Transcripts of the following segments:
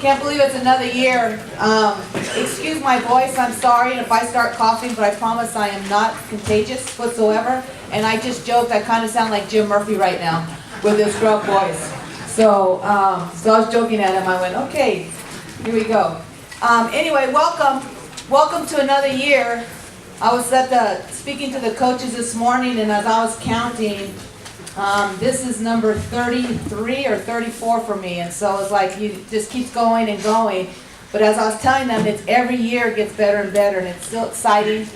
Can't believe it's another year. Excuse my voice, I'm sorry if I start coughing, but I promise I am not contagious whatsoever. And I just joked, I kind of sound like Jim Murphy right now with this gruff voice. So I was joking at him. I went, okay, here we go. Anyway, welcome to another year. I was speaking to the coaches this morning, and as I was counting, this is number 33 or 34 for me, and so it's like you just keeps going and going. But as I was telling them, it's every year it gets better and better, and it's still exciting.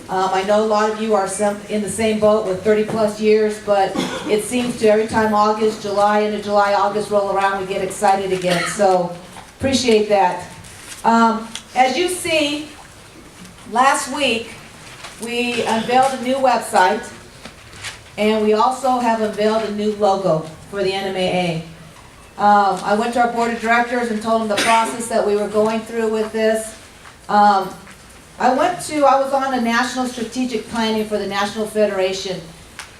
I know a lot of you are in the same boat with 30 plus years, but it seems to every time August, into July, August roll around, we get excited again. So appreciate that. As you see, last week we unveiled a new website. And we also have unveiled a new logo for the NMAA. I went to our board of directors and told them the process that we were going through with this. I was on a national strategic planning for the National Federation,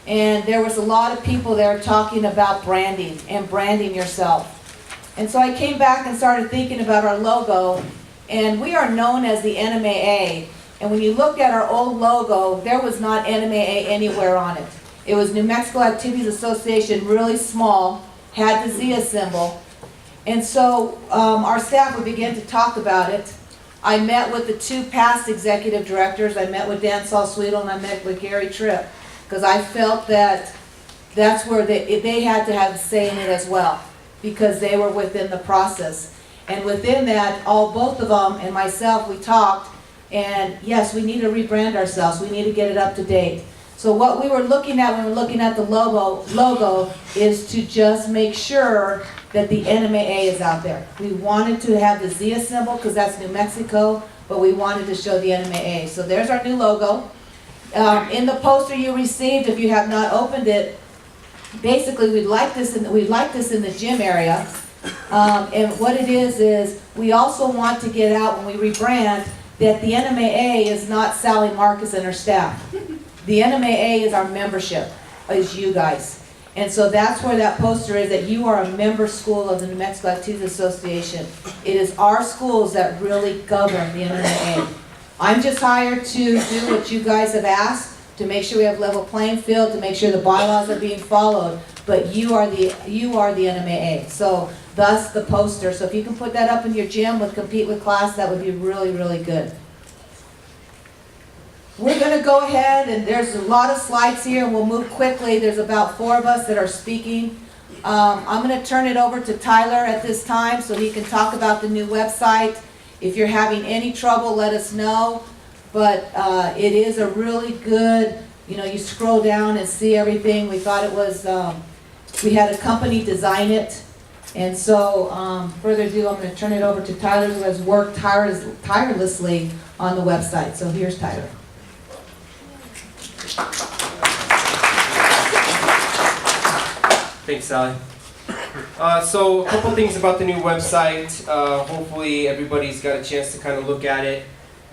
and there was a lot of people there talking about branding and branding yourself. And so I came back and started thinking about our logo, and we are known as the NMAA. And when you look at our old logo, there was not NMAA anywhere on it. It was New Mexico Activities Association, really small, had the Zia symbol. And so our staff would begin to talk about it. I met with the two past executive directors. I met with Dan Saul-Sweetle and I met with Gary Tripp, because I felt that that's where they had to have a say in it as well, because they were within the process. And within that, both of them and myself, we talked, and yes, we need to rebrand ourselves. We need to get it up to date. So what we were looking at when we were looking at the logo is to just make sure that the NMAA is out there. We wanted to have the Zia symbol because that's New Mexico, but we wanted to show the NMAA. So there's our new logo. In the poster you received, if you have not opened it, basically we'd like this in the gym area. And what it is we also want to get out when we rebrand that the NMAA is not Sally Marcus and her staff. The NMAA is our membership, is you guys. And so that's where that poster is, that you are a member school of the New Mexico Activities Association. It is our schools that really govern the NMAA. I'm just hired to do what you guys have asked, to make sure we have level playing field, to make sure the bylaws are being followed. But you are the NMAA. So thus the poster. So if you can put that up in your gym with Compete with Class, that would be really, really good. We're going to go ahead, and there's a lot of slides here, and we'll move quickly. There's about 4 of us that are speaking. I'm going to turn it over to Tyler at this time so he can talk about the new website. If you're having any trouble, let us know. But it is a really good, you scroll down and see everything. We thought it was, we had a company design it. And so, further ado, I'm going to turn it over to Tyler, who has worked tirelessly on the website. So here's Tyler. Thanks, Sally. So a couple things about the new website. Hopefully everybody's got a chance to kind of look at it.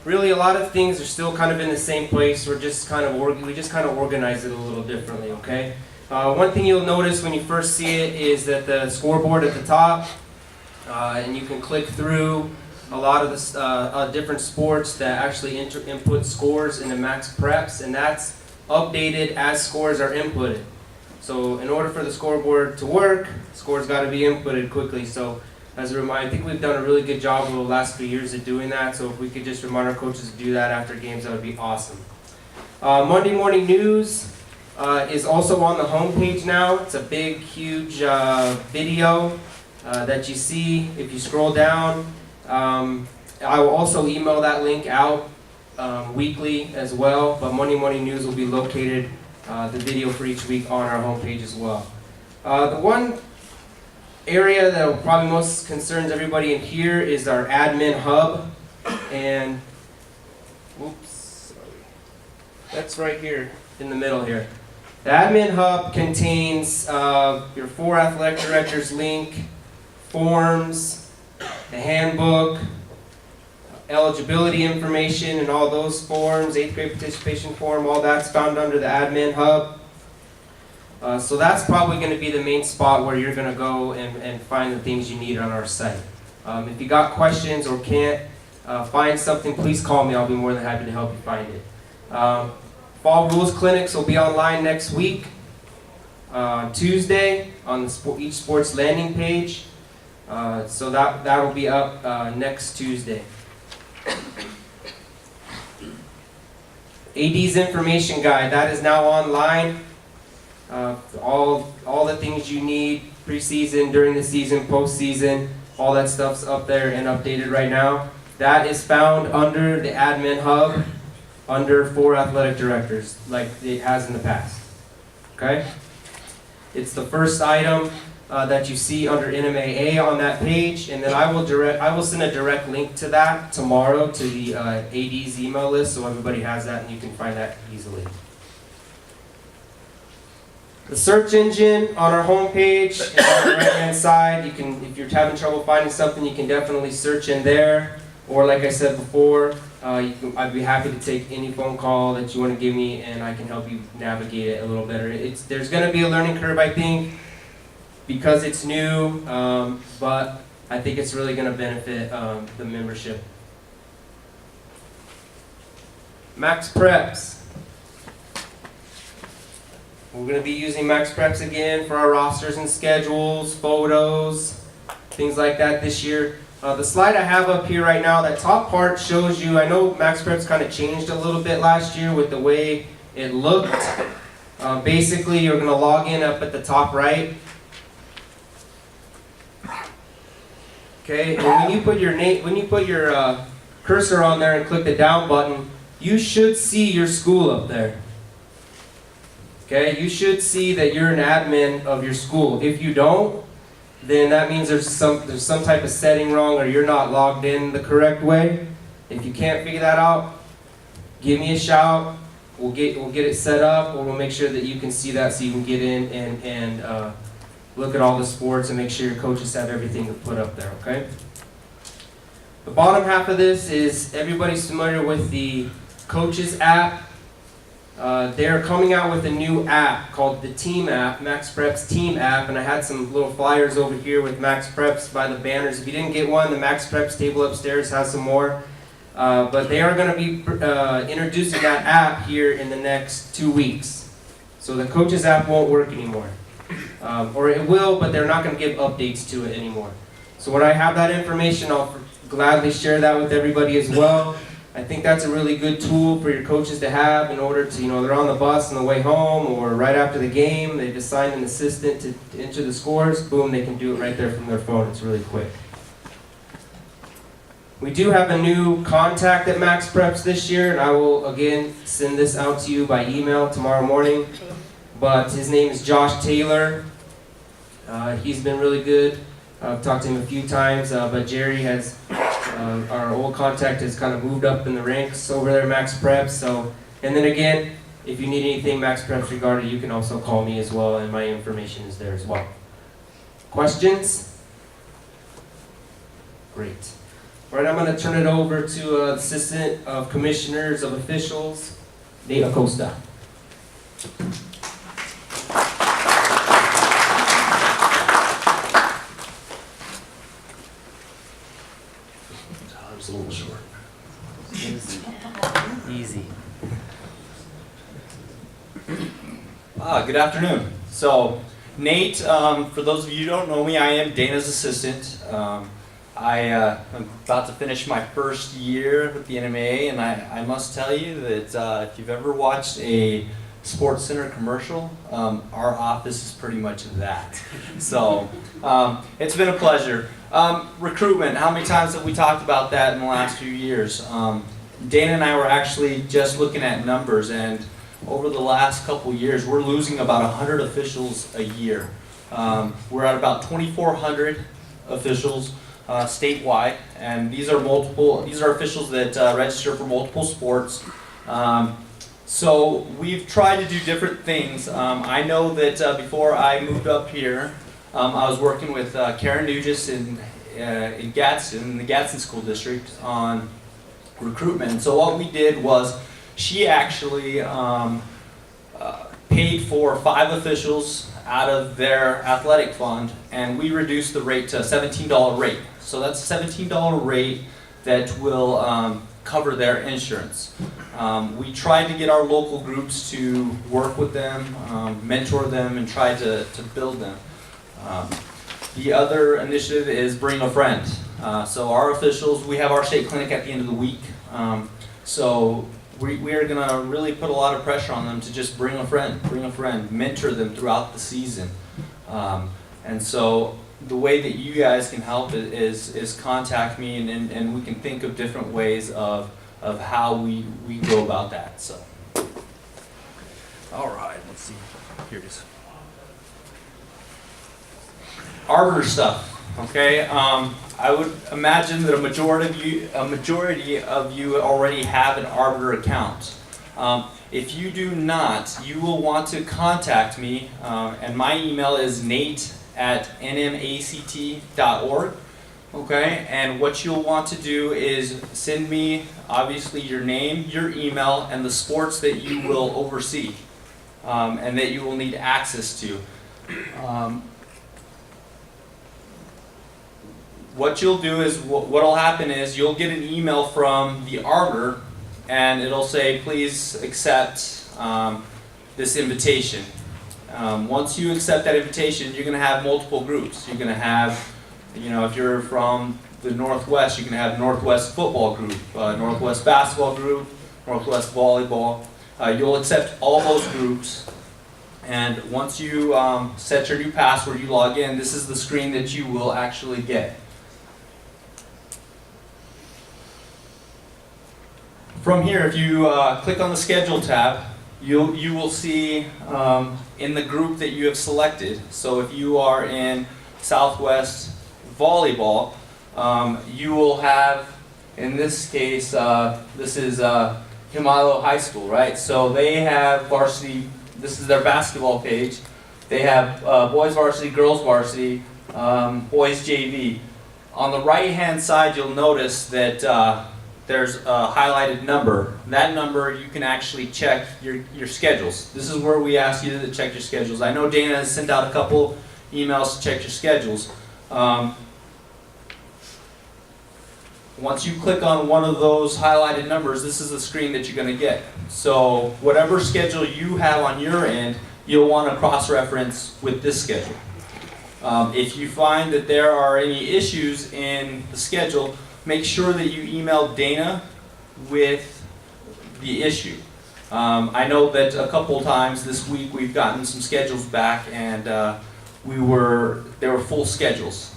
Really, a lot of things are still kind of in the same place. We just kind of organize it a little differently. Okay. One thing you'll notice when you first see it is that the scoreboard at the top, and you can click through a lot of the different sports that actually input scores into max preps, and that's updated as scores are inputted. So in order for the scoreboard to work, scores got to be inputted quickly. So as a reminder, I think we've done a really good job over the last few years of doing that. So if we could just remind our coaches to do that after games, that would be awesome. Monday morning news is also on the homepage now. It's a big, huge video that you see if you scroll down. I will also email that link out weekly as well, but Monday morning news will be located, the video for each week, on our homepage as well. The one area that probably most concerns everybody in here is our admin hub, and that's right here in the middle here. The admin hub contains your 4 athletic directors link, forms, the handbook, eligibility information and all those forms, 8th grade participation form, all that's found under the admin hub. So that's probably going to be the main spot where you're going to go and find the things you need on our site. If you got questions or can't find something, please call me. I'll be more than happy to help you find it. Fall rules clinics will be online next week, Tuesday, on the each sports landing page. So that will be up next Tuesday. AD's information guide, that is now online. All the things you need, preseason, during the season, postseason, all that stuff's up there and updated right now. That is found under the admin hub, under for athletic directors, like it has in the past. Okay? It's the first item that you see under NMAA on that page, and then I will send a direct link to that tomorrow to the AD's email list, so everybody has that and you can find that easily. The search engine on our homepage is on the right-hand side. You can, if you're having trouble finding something, you can definitely search in there. Or like I said before, I'd be happy to take any phone call that you want to give me, and I can help you navigate it a little better. There's going to be a learning curve, I think, because it's new, but I think it's really going to benefit the membership. Max Preps. We're going to be using Max Preps again for our rosters and schedules, photos, things like that this year. The slide I have up here right now, that top part shows you, I know Max Preps kind of changed a little bit last year with the way it looked. Basically, you're going to log in up at the top right. Okay, and when you put your cursor on there and click the down button, you should see your school up there. Okay, you should see that you're an admin of your school. If you don't, then that means there's some type of setting wrong, or you're not logged in the correct way. If you can't figure that out, give me a shout. We'll get it set up, or we'll make sure that you can see that so you can get in and look at all the sports and make sure your coaches have everything put up there, okay? The bottom half of this is, everybody's familiar with the coaches app. They're coming out with a new app called the Team app, Max Preps Team app, and I had some little flyers over here with Max Preps by the banners. If you didn't get one, the Max Preps table upstairs has some more. But they are going to be introducing that app here in the next 2 weeks. So the coaches app won't work anymore. Or it will, but they're not going to give updates to it anymore. So when I have that information, I'll gladly share that with everybody as well. I think that's a really good tool for your coaches to have in order to, they're on the bus on the way home or right after the game, they've assigned an assistant to enter the scores, boom, they can do it right there from their phone. It's really quick. We do have a new contact at Max Preps this year, and I will again send this out to you by email tomorrow morning. But his name is Josh Taylor. He's been really good. I've talked to him a few times, but Jerry has, our old contact, has kind of moved up in the ranks over there at Max Preps. So, and then again, if you need anything Max Preps regarding, you can also call me as well, and my information is there as well. Questions? Great. All right, I'm going to turn it over to Assistant of Commissioners of Officials, Nate Acosta. Time's a little short. Easy. Good afternoon. So, Nate, for those of you who don't know me, I am Dana's assistant. I'm about to finish my first year with the NMAA, and I must tell you that if you've ever watched a Sports Center commercial, our office is pretty much that. So, it's been a pleasure. Recruitment, how many times have we talked about that in the last few years? Dana and I were actually just looking at numbers, and over the last couple years, we're losing about 100 officials a year. We're at about 2,400 officials statewide, and these are officials that register for multiple sports. So we've tried to do different things. I know that before I moved up here, I was working with Karen Nugis in Gadsden, in the Gadsden School District, on recruitment. And so what we did was, she actually paid for 5 officials out of their athletic fund, and we reduced the rate to a $17 rate. So that's a $17 rate that will cover their insurance. We tried to get our local groups to work with them, mentor them, and try to build them. The other initiative is bring a friend. So our officials, we have our state clinic at the end of the week. So we are going to really put a lot of pressure on them to just bring a friend, mentor them throughout the season. And so the way that you guys can help is contact me, and we can think of different ways of how we go about that. So, all right, let's see. Here it is. Arbiter stuff. Okay, I would imagine that a majority of you already have an Arbiter account. If you do not, you will want to contact me, and my email is nate@nmact.org. Okay, and what you'll want to do is send me, obviously, your name, your email, and the sports that you will oversee, and that you will need access to. What you'll do is, what'll happen is you'll get an email from the arbiter, and it'll say, please accept this invitation. Once you accept that invitation, you're going to have multiple groups. You're going to have, if you're from the Northwest, you can have Northwest football group, Northwest basketball group, Northwest volleyball. You'll accept all those groups, and once you set your new password, you log in, this is the screen that you will actually get. From here, if you click on the Schedule tab, you will see in the group that you have selected. So if you are in Southwest Volleyball, you will have, in this case, this is Himalo High School, right? So they have varsity, this is their basketball page. They have boys varsity, girls varsity, boys JV. On the right-hand side, you'll notice that there's a highlighted number. That number, you can actually check your schedules. This is where we ask you to check your schedules. I know Dana has sent out a couple emails to check your schedules. Once you click on one of those highlighted numbers, this is the screen that you're going to get. So whatever schedule you have on your end, you'll want to cross-reference with this schedule. If you find that there are any issues in the schedule, make sure that you email Dana with the issue. I know that a couple times this week we've gotten some schedules back, and they were full schedules.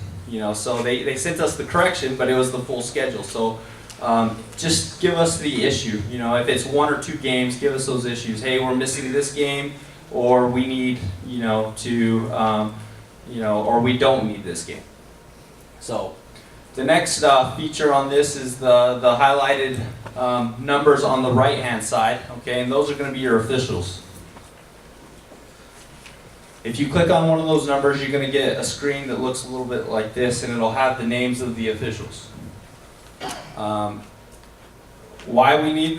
So they sent us the correction, but it was the full schedule. So just give us the issue. If it's 1 or 2 games, give us those issues. Hey, we're missing this game, or we need, or we don't need this game. So the next feature on this is the highlighted numbers on the right-hand side. Okay, and those are going to be your officials. If you click on one of those numbers, you're going to get a screen that looks a little bit like this, and it'll have the names of the officials. Why do we need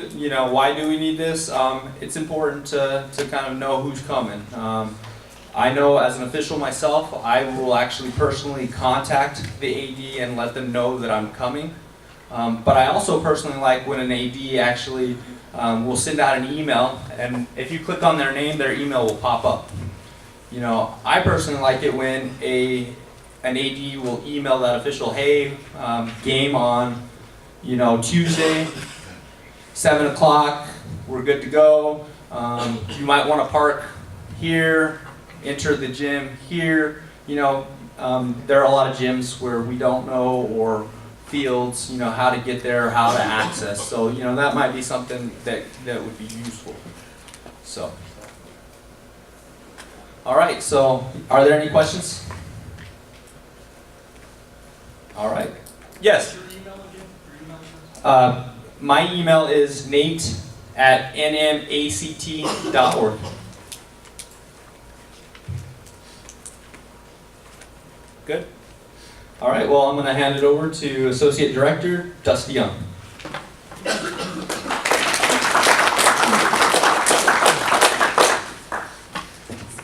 this? It's important to kind of know who's coming. I know as an official myself, I will actually personally contact the AD and let them know that I'm coming. But I also personally like when an AD actually will send out an email, and if you click on their name, their email will pop up. I personally like it when an AD will email that official, hey, game on, Tuesday, 7 o'clock, we're good to go. You might want to park here, enter the gym here. There are a lot of gyms where we don't know, or fields, how to get there, how to access. So, that might be something that would be useful. So. All right, so are there any questions? All right. Yes? My email is nate@nmact.org. Good? All right, well, I'm going to hand it over to Associate Director Dusty Young.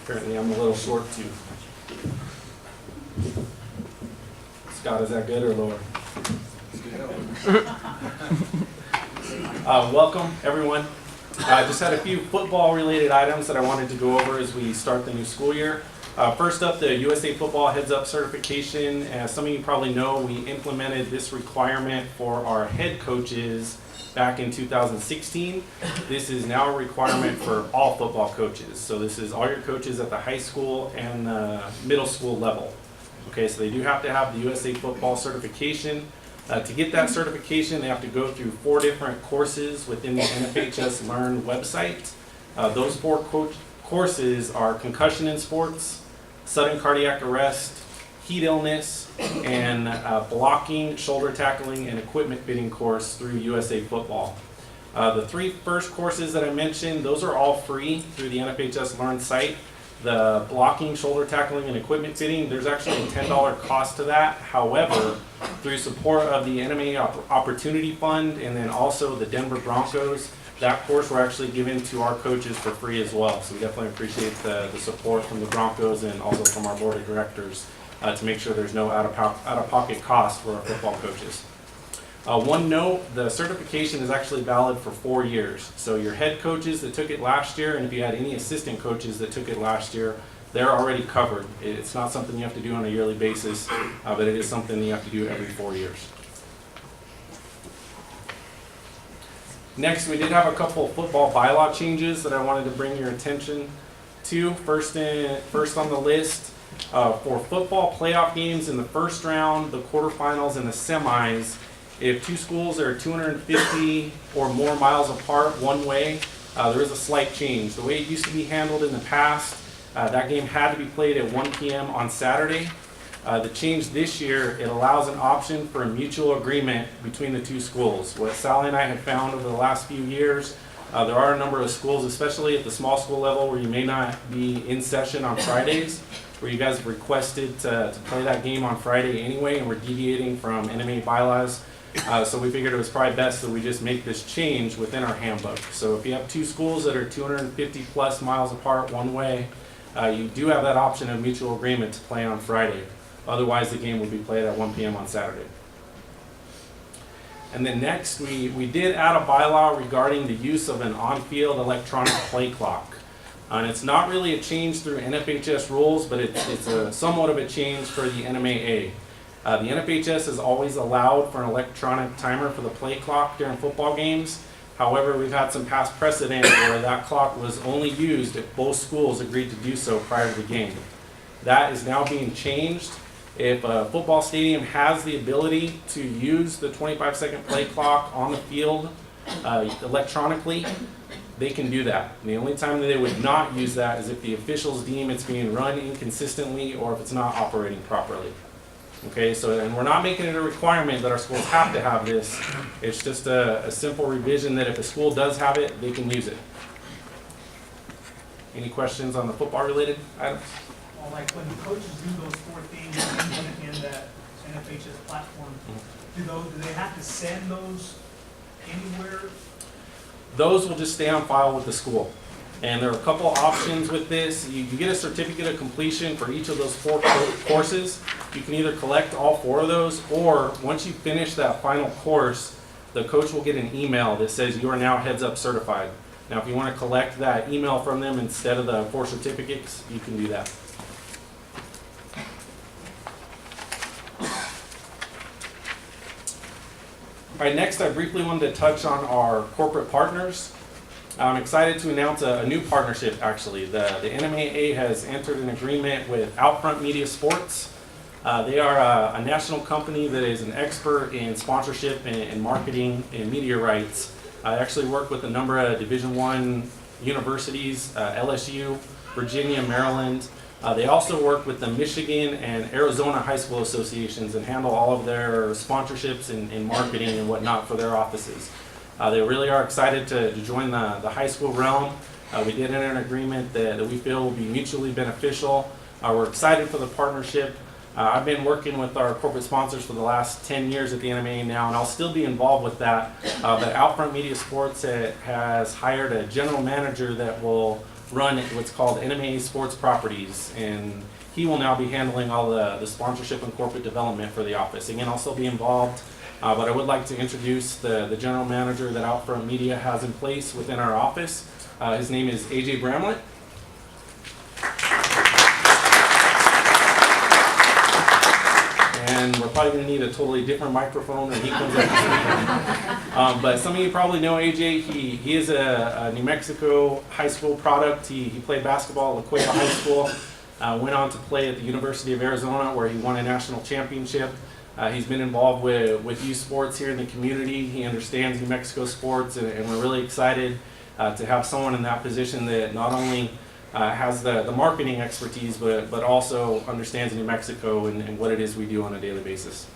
Apparently I'm a little slow. short too. Scott, is that good or lower? Welcome, everyone. I just had a few football-related items that I wanted to go over as we start the new school year. First up, the USA Football Heads Up certification. As some of you probably know, we implemented this requirement for our head coaches back in 2016. This is now a requirement for all football coaches. So this is all your coaches at the high school and middle school level. Okay, so they do have to have the USA Football certification. To get that certification, they have to go through 4 different courses within the NFHS Learn website. Those 4 courses are concussion in sports, sudden cardiac arrest, heat illness, and blocking, shoulder tackling, and equipment fitting course through USA Football. The 3 first courses that I mentioned, those are all free through the NFHS Learn site. The blocking, shoulder tackling, and equipment fitting, there's actually a $10 cost to that. However, through support of the NMAA Opportunity Fund and then also the Denver Broncos, that course we're actually giving to our coaches for free as well. So we definitely appreciate the support from the Broncos and also from our board of directors to make sure there's no out-of-pocket cost for our football coaches. One note, the certification is actually valid for 4 years. So your head coaches that took it last year, and if you had any assistant coaches that took it last year, they're already covered. It's not something you have to do on a yearly basis, but it is something you have to do every 4 years. Next, we did have a couple of football bylaw changes that I wanted to bring your attention to. First on the list, for football playoff games in the first round, the quarterfinals, and the semis, if 2 schools are 250 or more miles apart one way, there is a slight change. The way it used to be handled in the past, that game had to be played at 1 p.m. on Saturday. The change this year, it allows an option for a mutual agreement between the 2 schools. What Sally and I have found over the last few years, there are a number of schools, especially at the small school level, where you may not be in session on Fridays, where you guys have requested to play that game on Friday anyway, and we're deviating from NMAA bylaws. So we figured it was probably best that we just make this change within our handbook. So if you have 2 schools that are 250 plus miles apart one way, you do have that option of mutual agreement to play on Friday. Otherwise, the game will be played at 1 p.m. on Saturday. And then next, we did add a bylaw regarding the use of an on-field electronic play clock. And it's not really a change through NFHS rules, but it's somewhat of a change for the NMAA. The NFHS has always allowed for an electronic timer for the play clock during football games. However, we've had some past precedent where that clock was only used if both schools agreed to do so prior to the game. That is now being changed. If a football stadium has the ability to use the 25-second play clock on the field electronically, they can do that. And the only time that they would not use that is if the officials deem it's being run inconsistently or if it's not operating properly. Okay, so and we're not making it a requirement that our schools have to have this. It's just a simple revision that if a school does have it, they can use it. Any questions on the football-related items? Well, like when the coaches do those 4 things in that NFHS platform, do they have to send those anywhere? Those will just stay on file with the school. And there are a couple options with this. You get a certificate of completion for each of those 4 courses. You can either collect all 4 of those, or once you finish that final course, the coach will get an email that says you are now Heads Up certified. Now, if you want to collect that email from them instead of the 4 certificates, you can do that. All right, next I briefly wanted to touch on our corporate partners. I'm excited to announce a new partnership, actually. The NMAA has entered an agreement with Outfront Media Sports. They are a national company that is an expert in sponsorship and marketing and media rights. I actually work with a number of Division I universities, LSU, Virginia, Maryland. They also work with the Michigan and Arizona high school associations and handle all of their sponsorships and marketing and whatnot for their offices. They really are excited to join the high school realm. We did enter an agreement that we feel will be mutually beneficial. We're excited for the partnership. I've been working with our corporate sponsors for the last 10 years at the NMAA now, and I'll still be involved with that. But Outfront Media Sports has hired a general manager that will run what's called NMAA Sports Properties, and he will now be handling all the sponsorship and corporate development for the office. Again, I'll still be involved, but I would like to introduce the general manager that Outfront Media has in place within our office. His name is AJ Bramlett. And we're probably going to need a totally different microphone when he comes up to speak. But some of you probably know AJ. He is a New Mexico high school product. He played basketball at La Cueva High School. Went on to play at the University of Arizona, where he won a national championship. He's been involved with youth sports here in the community. He understands New Mexico sports, and we're really excited to have someone in that position that not only has the marketing expertise, but also understands New Mexico and what it is we do on a daily basis.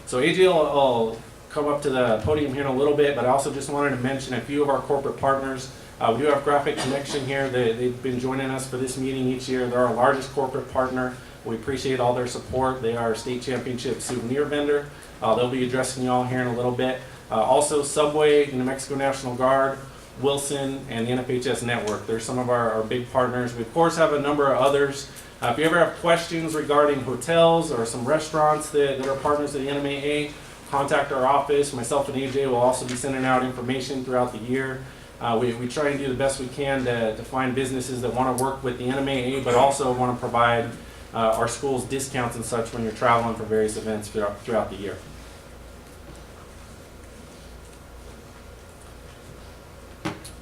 So AJ will come up to the podium here in a little bit, but I also just wanted to mention a few of our corporate partners. We do have Graphic Connection here. They've been joining us for this meeting each year. They're our largest corporate partner. We appreciate all their support. They are our state championship souvenir vendor. They'll be addressing you all here in a little bit. Also Subway, New Mexico National Guard, Wilson, and the NFHS Network. They're some of our big partners. We of course have a number of others. If you ever have questions regarding hotels or some restaurants that are partners of the NMAA, contact our office. Myself and AJ will also be sending out information throughout the year. We try and do the best we can to find businesses that want to work with the NMAA, but also want to provide our schools discounts and such when you're traveling for various events throughout the year.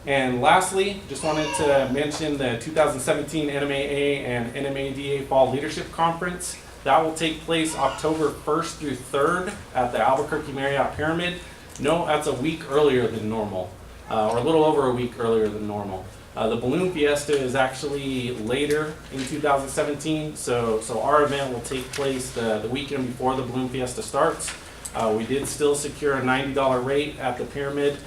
And lastly, just wanted to mention the 2017 NMAA and NMADA Fall Leadership Conference. That will take place October 1st through 3rd at the Albuquerque Marriott Pyramid. No, that's a week earlier than normal, or a little over a week earlier than normal. The Balloon Fiesta is actually later in 2017, so our event will take place the weekend before the Balloon Fiesta starts. We did still secure a $90 rate at the Pyramid.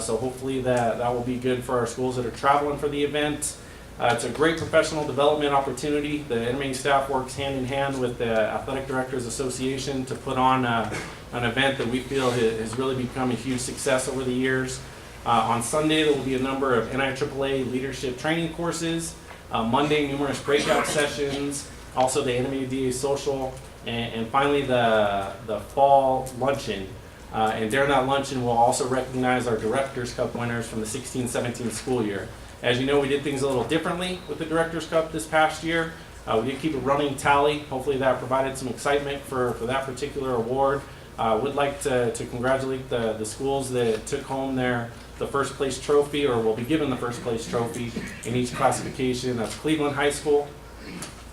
So hopefully that will be good for our schools that are traveling for the event. It's a great professional development opportunity. The NMA staff works hand in hand with the Athletic Directors Association to put on an event that we feel has really become a huge success over the years. On Sunday, there will be a number of NIAAA leadership training courses. Monday, numerous breakout sessions. Also the NMADA social, and finally the fall luncheon. And during that luncheon, we'll also recognize our Directors Cup winners from the 16-17 school year. As you know, we did things a little differently with the Directors Cup this past year. We did keep a running tally. Hopefully that provided some excitement for that particular award. Would like to congratulate the schools that took home the first place trophy, or will be given the first place trophy in each classification. That's Cleveland High School,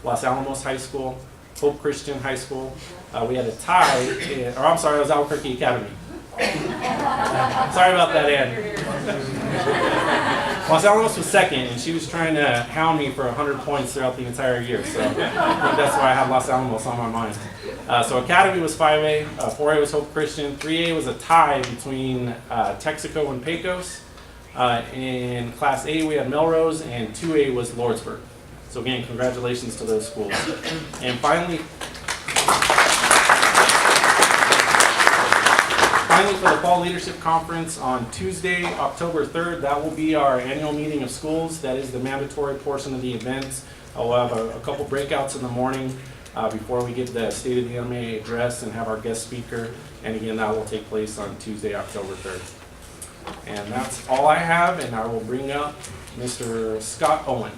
Los Alamos High School, Hope Christian High School. We had a tie, it was Albuquerque Academy. Sorry about that, Ann. Los Alamos was second, and she was trying to hound me for 100 points throughout the entire year, so I think that's why I had Los Alamos on my mind. So Academy was 5A, 4A was Hope Christian, 3A was a tie between Texaco and Pecos. In Class A we had Melrose, and 2A was Lordsburg. So again, congratulations to those schools. And finally for the Fall Leadership Conference on Tuesday, October 3rd, that will be our annual meeting of schools. That is the mandatory portion of the event. We'll have a couple breakouts in the morning before we get the State of the NMAA address and have our guest speaker. And again, that will take place on Tuesday, October 3rd. And that's all I have, and I will bring up Mr. Scott Owen.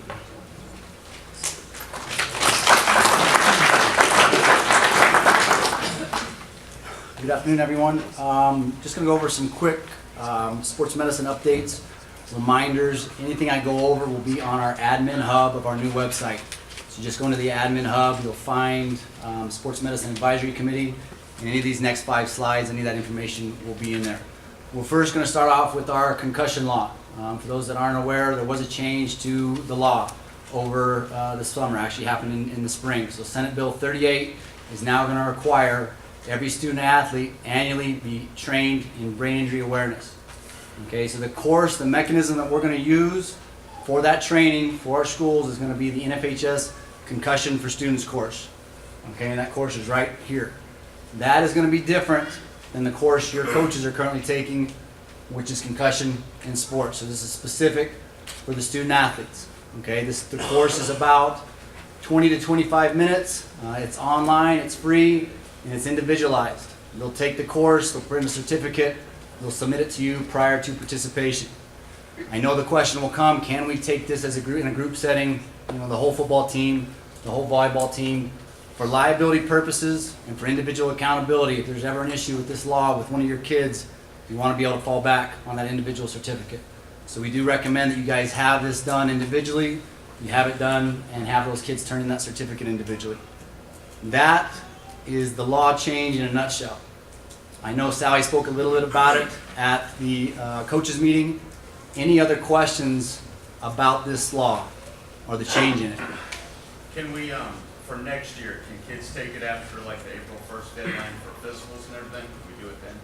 Good afternoon, everyone. Just going to go over some quick sports medicine updates, reminders. Anything I go over will be on our admin hub of our new website. So just go into the admin hub, you'll find Sports Medicine Advisory Committee, and any of these next 5 slides, any of that information will be in there. We're first going to start off with our concussion law. For those that aren't aware, there was a change to the law over the summer, actually happened in the spring. So Senate Bill 38 is now going to require every student athlete annually be trained in brain injury awareness. Okay, so the course, the mechanism that we're going to use for that training for our schools is going to be the NFHS Concussion for Students course. Okay, and that course is right here. That is going to be different than the course your coaches are currently taking, which is concussion in sports. So this is specific for the student athletes. Okay, the course is about 20 to 25 minutes. It's online, it's free, and it's individualized. They'll take the course, they'll print a certificate, they'll submit it to you prior to participation. I know the question will come, can we take this as a group, in a group setting, you know, the whole football team, the whole volleyball team? For liability purposes and for individual accountability, if there's ever an issue with this law with one of your kids, you want to be able to fall back on that individual certificate. So we do recommend that you guys have this done individually, you have it done, and have those kids turn in that certificate individually. That is the law change in a nutshell. I know Sally spoke a little bit about it at the coaches meeting. Any other questions about this law or the change in it? Can we, for next year, can kids take it after like the April 1st deadline for physicals and everything? Can we do it then?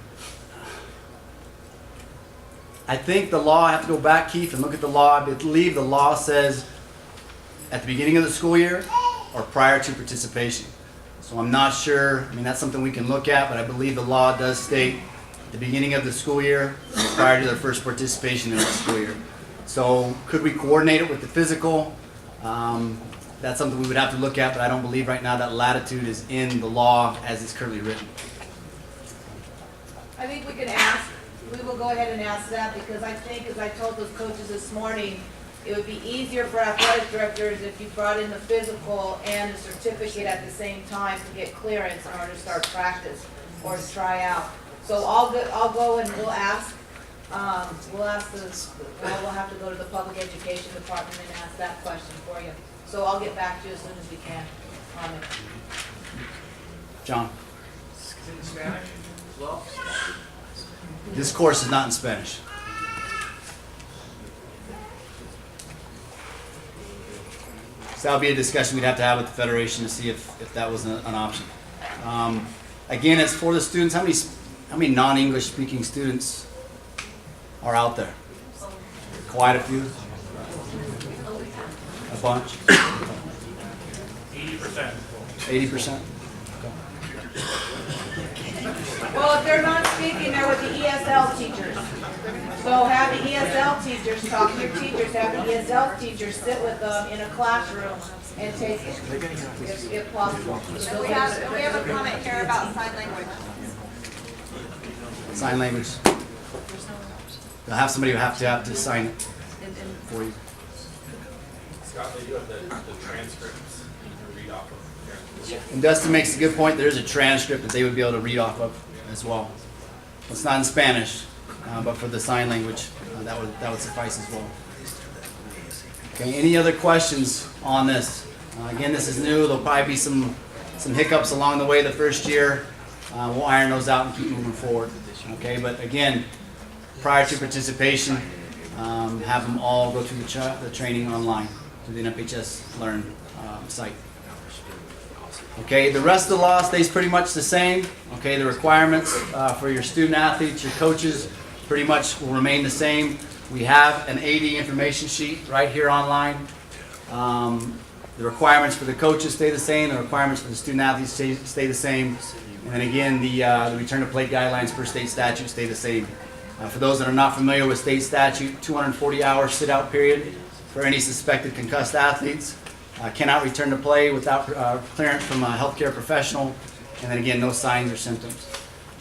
I think the law, I have to go back, Keith, and look at the law. I believe the law says at the beginning of the school year or prior to participation. So I'm not sure, I mean, that's something we can look at, but I believe the law does state at the beginning of the school year prior to their first participation in the school year. So could we coordinate it with the physical? That's something we would have to look at, but I don't believe right now that latitude is in the law as it's currently written. I think we can ask, we will go ahead and ask that, because I think, as I told those coaches this morning, it would be easier for athletic directors if you brought in the physical and the certificate at the same time to get clearance in order to start practice or to try out. So I'll go and we'll ask, we'll have to go to the public education department and ask that question for you. So I'll get back to you as soon as we can on it. John? Is it in Spanish as well? This course is not in Spanish. So that'll be a discussion we'd have to have with the Federation to see if that was an option. Again, it's for the students. How many non-English speaking students are out there? Quite a few? A bunch? 80%. 80%? Well, if they're not speaking, they're with the ESL teachers. So have the ESL teachers talk to your teachers, have the ESL teachers sit with them in a classroom and take it, if possible. We have a comment here about sign language. Sign language. They'll have somebody who have to sign it for you. Scott, they do have the transcripts to read off of. And Dustin makes a good point. There's a transcript that they would be able to read off of as well. It's not in Spanish, but for the sign language, that would suffice as well. Okay, any other questions on this? Again, this is new. There'll probably be some hiccups along the way the first year. We'll iron those out and keep moving forward. Okay, but again, prior to participation, have them all go through the training online through the NFHS Learn site. Okay, the rest of the law stays pretty much the same. Okay, the requirements for your student athletes, your coaches, pretty much will remain the same. We have an AD information sheet right here online. The requirements for the coaches stay the same. The requirements for the student athletes stay the same. And then again, the return to play guidelines per state statute stay the same. For those that are not familiar with state statute, 240-hour sit-out period for any suspected concussed athletes. Cannot return to play without clearance from a healthcare professional. And then again, no signs or symptoms.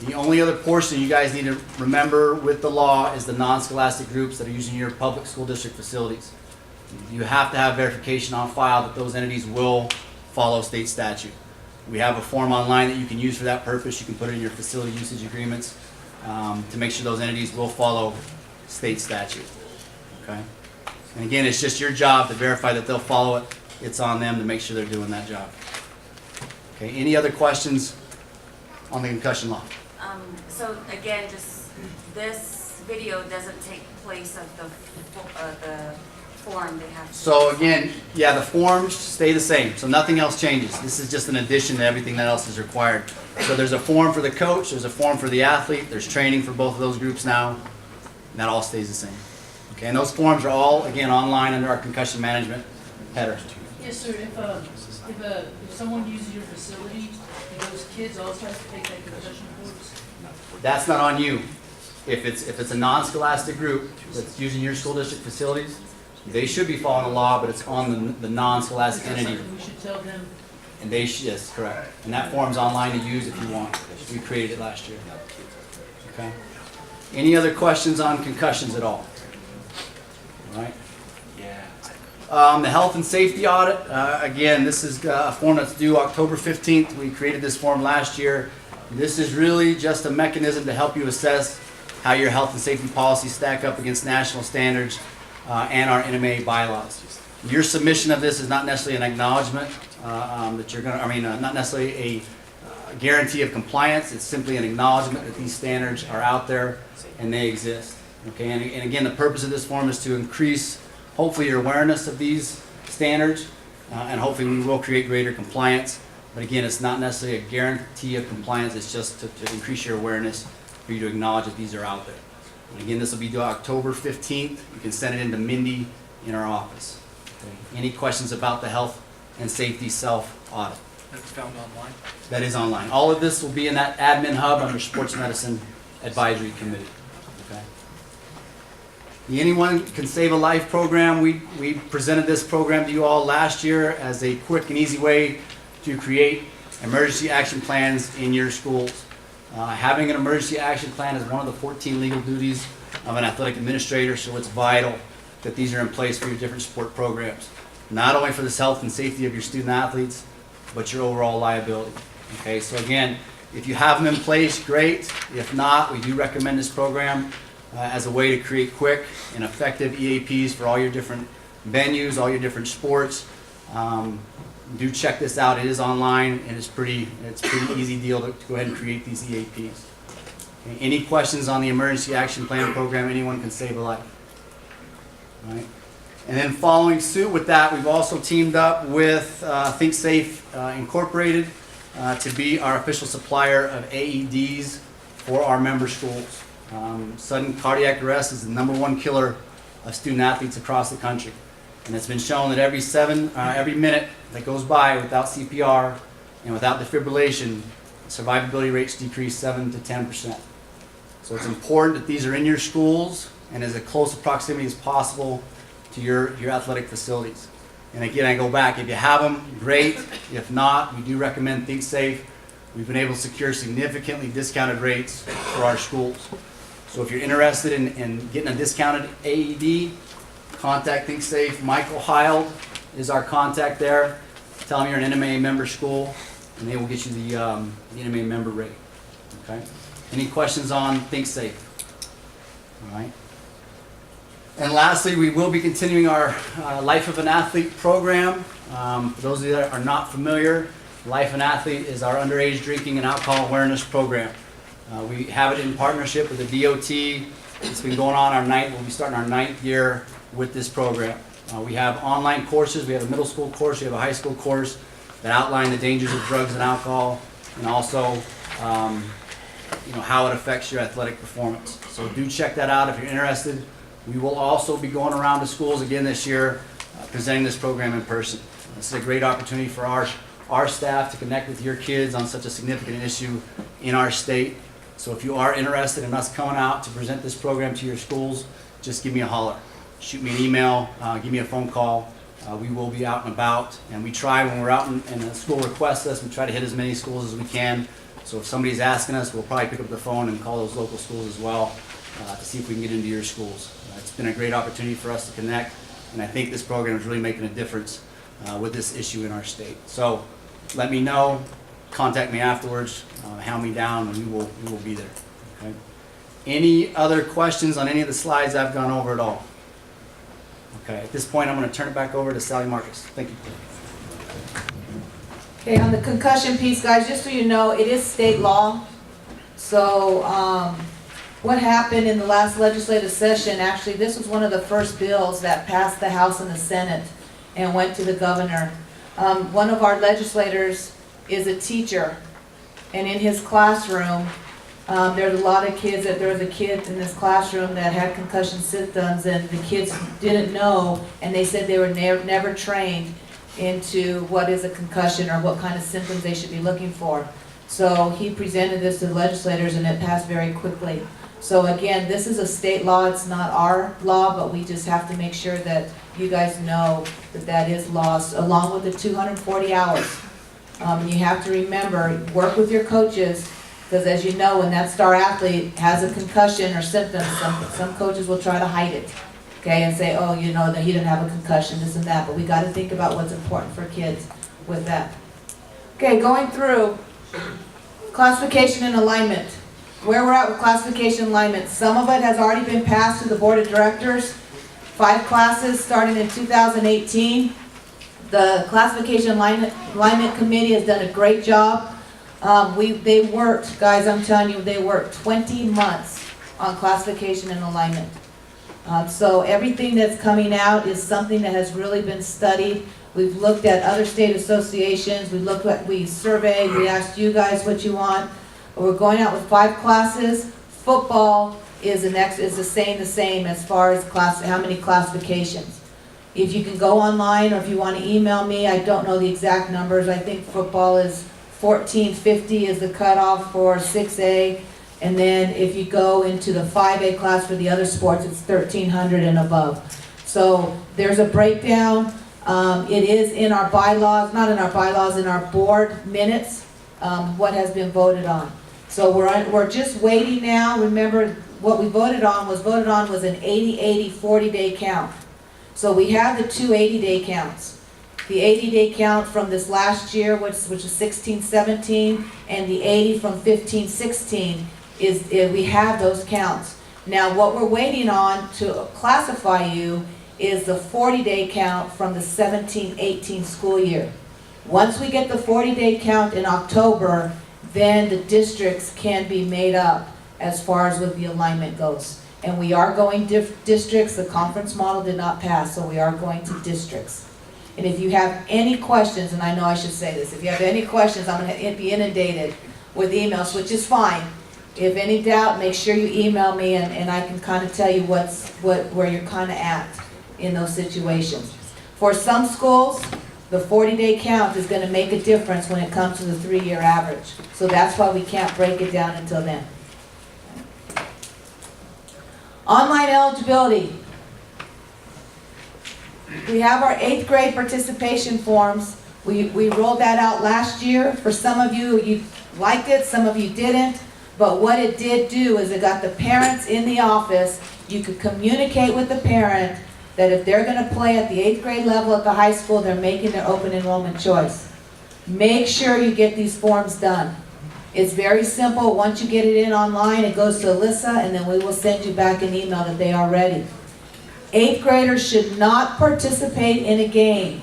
The only other portion you guys need to remember with the law is the non-scholastic groups that are using your public school district facilities. You have to have verification on file that those entities will follow state statute. We have a form online that you can use for that purpose. You can put it in your facility usage agreements to make sure those entities will follow state statute. Okay? And again, it's just your job to verify that they'll follow it. It's on them to make sure they're doing that job. Okay, any other questions on the concussion law? So again, just this video doesn't take place of the form they have. So again, yeah, the forms stay the same, so nothing else changes. This is just an addition to everything that else is required. So there's a form for the coach, there's a form for the athlete, there's training for both of those groups now, and that all stays the same. Okay, and those forms are all, again, online under our concussion management header. Yes, sir. If someone uses your facility, do those kids also have to take that concussion course? That's not on you. If it's a non-scholastic group that's using your school district facilities, They should be following the law, but it's on the non-scholastic Is that entity. something we should tell them? And they should, yes, correct. And that form's online to use if you want. We created it last year. Okay. Any other questions on concussions at all? All right. The health and safety audit, again, this is a form that's due October 15th. We created this form last year. This is really just a mechanism to help you assess how your health and safety policies stack up against national standards and our NMAA bylaws. Your submission of this is not necessarily an acknowledgement that you're going to, not necessarily a guarantee of compliance. It's simply an acknowledgement that these standards are out there and they exist. Okay, and again, the purpose of this form is to increase, hopefully, your awareness of these standards, and hopefully we will create greater compliance. But again, it's not necessarily a guarantee of compliance. It's just to increase your awareness, for you to acknowledge that these are out there. And again, this will be due October 15th. You can send it in to Mindy in our office. Okay. Any questions about the health and safety self-audit? That's found online. That is online. All of this will be in that admin hub under Sports Medicine Advisory Committee. Okay. The Anyone Can Save a Life program, we presented this program to you all last year as a quick and easy way to create emergency action plans in your schools. Having an emergency action plan is one of the 14 legal duties of an athletic administrator, so it's vital that these are in place for your different sport programs. Not only for the health and safety of your student athletes, but your overall liability. Okay, so again, if you have them in place, great. If not, we do recommend this program as a way to create quick and effective EAPs for all your different venues, all your different sports. Do check this out. It is online, and it's pretty easy deal to go ahead and create these EAPs. Okay, any questions on the Emergency Action Plan program? Anyone Can Save a Life. All right. And then following suit with that, we've also teamed up with Think Safe Incorporated to be our official supplier of AEDs for our member schools. Sudden cardiac arrest is the #1 killer of student athletes across the country. And it's been shown that every minute that goes by without CPR and without defibrillation, survivability rates decrease 7 to 10%. So it's important that these are in your schools and as close a proximity as possible to your athletic facilities. And again, I go back, if you have them, great. If not, we do recommend Think Safe. We've been able to secure significantly discounted rates for our schools. So if you're interested in getting a discounted AED, contact Think Safe. Michael Heil is our contact there. Tell them you're an NMAA member school, and they will get you the NMAA member rate. Okay. Any questions on Think Safe? All right. And lastly, we will be continuing our Life of an Athlete program. For those of you that are not familiar, Life of an Athlete is our underage drinking and alcohol awareness program. We have it in partnership with the DOT. It's been going on we'll be starting our 9th year with this program. We have online courses. We have a middle school course. We have a high school course that outline the dangers of drugs and alcohol, and also how it affects your athletic performance. So do check that out if you're interested. We will also be going around to schools again this year, presenting this program in person. This is a great opportunity for our staff to connect with your kids on such a significant issue in our state. So if you are interested in us coming out to present this program to your schools, just give me a holler. Shoot me an email, give me a phone call. We will be out and about, and we try when we're out and a school requests us, we try to hit as many schools as we can. So if somebody's asking us, we'll probably pick up the phone and call those local schools as well to see if we can get into your schools. It's been a great opportunity for us to connect, and I think this program is really making a difference with this issue in our state. So let me know, contact me afterwards, hound me down, and we will be there. Okay? Any other questions on any of the slides I've gone over at all? Okay, at this point I'm going to turn it back over to Sally Marcus. Thank you. Okay, on the concussion piece, guys, just so you know, it is state law. So what happened in the last legislative session, actually this was one of the first bills that passed the House and the Senate and went to the governor. One of our legislators is a teacher, and in his classroom there's a lot of kids there was a kid in this classroom that had concussion symptoms, and the kids didn't know, and they said they were never trained into what is a concussion or what kind of symptoms they should be looking for. So he presented this to the legislators, and it passed very quickly. So again, this is a state law, it's not our law, but we just have to make sure that you guys know that that is lost, along with the 240 hours. You have to remember, work with your coaches, because as you know, when that star athlete has a concussion or symptoms, some coaches will try to hide it, okay, and say, oh, you know, that he didn't have a concussion, this and that, but we got to think about what's important for kids with that. Okay, going through classification and alignment. Where we're at with classification and alignment, some of it has already been passed to the board of directors. 5 classes starting in 2018. The classification alignment committee has done a great job. They worked, guys, I'm telling you, they worked 20 months on classification and alignment. So everything that's coming out is something that has really been studied. We've looked at other state associations, we surveyed, we asked you guys what you want. We're going out with 5 classes. Football is the same as far as how many classifications. If you can go online or if you want to email me, I don't know the exact numbers. I think football is 1450 is the cutoff for 6A. And then if you go into the 5A class for the other sports, it's 1300 and above. So there's a breakdown. It is in our bylaws, not in our bylaws, in our board minutes, what has been voted on. So we're just waiting now. Remember, what we voted on was an 80-80 40-day count. So we have the 2 80-day counts. The 80-day count from this last year, which is 16-17, and the 80 from 15-16, we have those counts. Now what we're waiting on to classify you is the 40-day count from the 17-18 school year. Once we get the 40-day count in October, then the districts can be made up as far as with the alignment goes. And we are going districts. The conference model did not pass, so we are going to districts. And if you have any questions, and I know I should say this, if you have any questions, I'm going to be inundated with emails, which is fine. If any doubt, make sure you email me, and I can kind of tell you where you're kind of at in those situations. For some schools, the 40-day count is going to make a difference when it comes to the 3-year average. So that's why we can't break it down until then. Online eligibility. We have our 8th grade participation forms. We rolled that out last year. For some of you, you liked it, some of you didn't. But what it did do is it got the parents in the office. You could communicate with the parent that if they're going to play at the 8th grade level at the high school, they're making their open enrollment choice. Make sure you get these forms done. It's very simple. Once you get it in online, it goes to Alyssa, and then we will send you back an email that they are ready. 8th graders should not participate in a game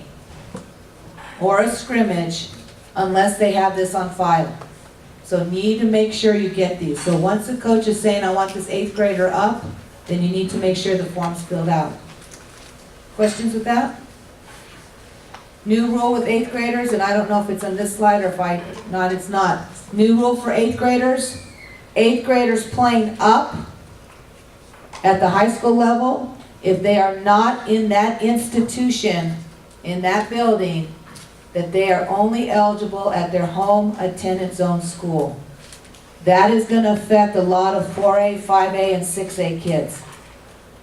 or a scrimmage unless they have this on file. So need to make sure you get these. So once the coach is saying, I want this 8th grader up, then you need to make sure the form's filled out. Questions with that? New rule with 8th graders, and I don't know if it's on this slide or if not, it's not. New rule for 8th graders. 8th graders playing up at the high school level, if they are not in that institution, in that building, that they are only eligible at their home attendance zone school. That is going to affect a lot of 4A, 5A, and 6A kids.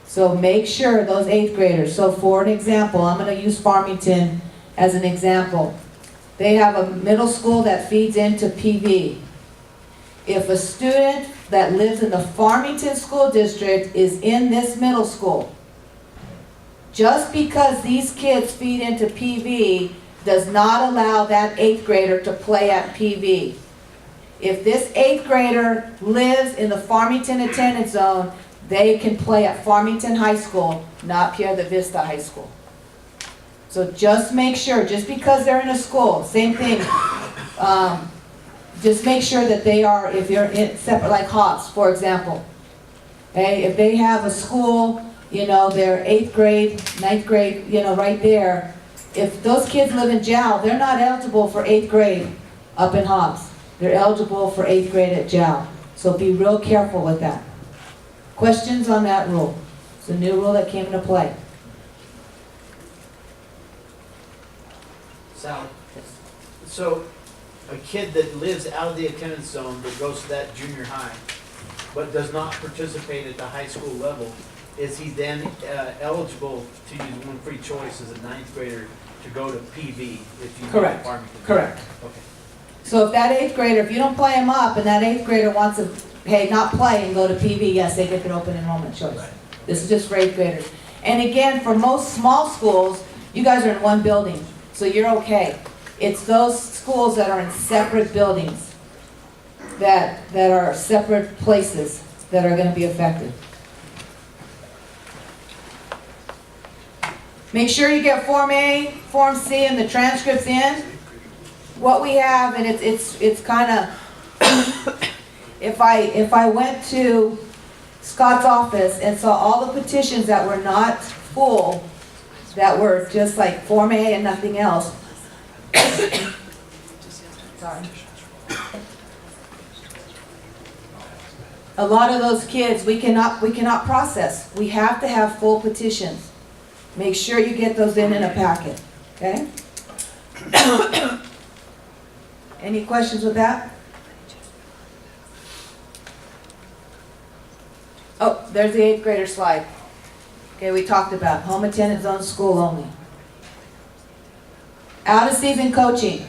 So make sure those 8th graders, so for an example, I'm going to use Farmington as an example. They have a middle school that feeds into PV. If a student that lives in the Farmington School District is in this middle school, just because these kids feed into PV does not allow that 8th grader to play at PV. If this 8th grader lives in the Farmington attendance zone, they can play at Farmington High School, not Pierre de Vista High School. So just make sure, just because they're in a school, same thing, just make sure that they are, if you're in separate, like Hops, for example. Okay, if they have a school, you know, they're 8th grade, 9th grade, you know, right there. If those kids live in Jow, they're not eligible for 8th grade up in Hobbs. They're eligible for 8th grade at Jow. So be real careful with that. Questions on that rule? It's a new rule that came into play. Sal, so a kid that lives out of the attendance zone but goes to that junior high, but does not participate at the high school level, is he then eligible to use one free choice as a ninth grader to go to PV if you Correct. requirement? Correct. Okay. So if that eighth grader, if you don't play them up and that eighth grader wants to, hey, not play and go to PV, yes, they get an open enrollment choice. Right. This is just for eighth graders. And again, for most small schools, you guys are in one building, so you're okay. It's those schools that are in separate buildings, that are separate places that are gonna be affected. Make sure you get Form A, Form C, and the transcripts in. What we have, and it's kind of, if I went to Scott's office and saw all the petitions that were not full, that were just like Form A and nothing else. Sorry. A lot of those kids, we cannot process. We have to have full petitions. Make sure you get those in a packet, okay? Any questions with that? Oh, there's the eighth grader slide. Okay, we talked about home attendance zone, school only. Out of season coaching.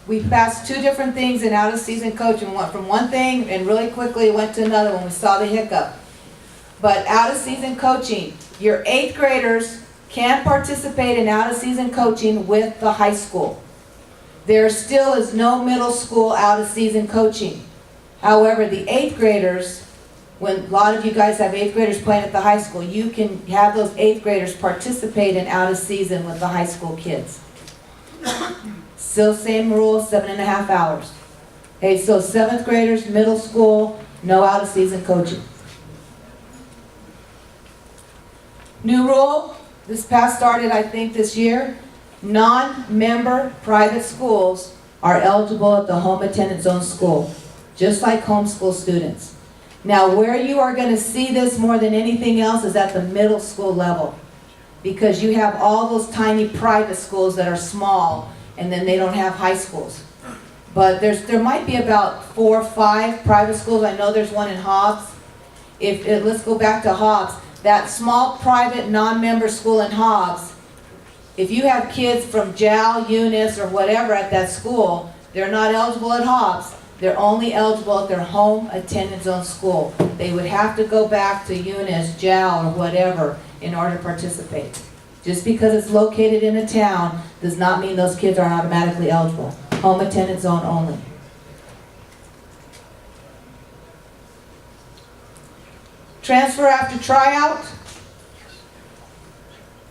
We passed two different things in out of season coaching. We went from one thing and really quickly went to another when we saw the hiccup. But out of season coaching, your eighth graders can participate in out of season coaching with the high school. There still is no middle school out of season coaching. However, the eighth graders, when a lot of you guys have eighth graders playing at the high school, you can have those eighth graders participate in out of season with the high school kids. Still same rule, 7.5 hours. Okay, so seventh graders, middle school, no out of season coaching. New rule, this past started I think this year, non-member private schools are eligible at the home attendance zone school, just like homeschool students. Now where you are going to see this more than anything else is at the middle school level, because you have all those tiny private schools that are small and then they don't have high schools. But there might be about 4 or 5 private schools. I know there's one in Hobbs. Let's go back to Hobbs. That small private non-member school in Hobbs, if you have kids from JAL, Eunice, or whatever at that school, they're not eligible at Hobbs. They're only eligible at their home attendance zone school. They would have to go back to Eunice, JAL, or whatever in order to participate. Just because it's located in a town does not mean those kids are automatically eligible. Home attendance zone only. Transfer after tryout.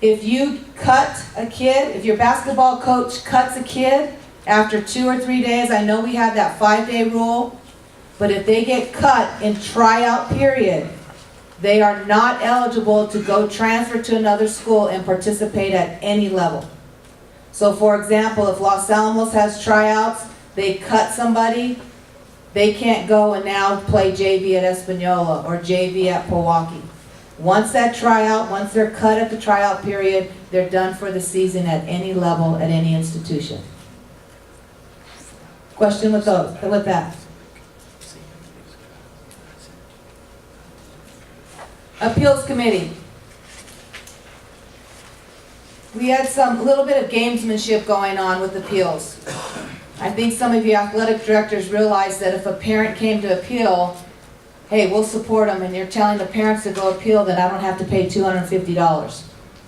If you cut a kid, if your basketball coach cuts a kid after 2 or 3 days, I know we have that 5-day rule, but if they get cut in tryout period, they are not eligible to go transfer to another school and participate at any level. So for example, if Los Alamos has tryouts, they cut somebody, they can't go and now play JV at Espanola or JV at Milwaukee. Once that tryout, once they're cut at the tryout period, they're done for the season at any level, at any institution. Question with that? Appeals committee. We had some little bit of gamesmanship going on with appeals. I think some of you athletic directors realize that if a parent came to appeal, hey, we'll support them, and you're telling the parents to go appeal, then I don't have to pay $250.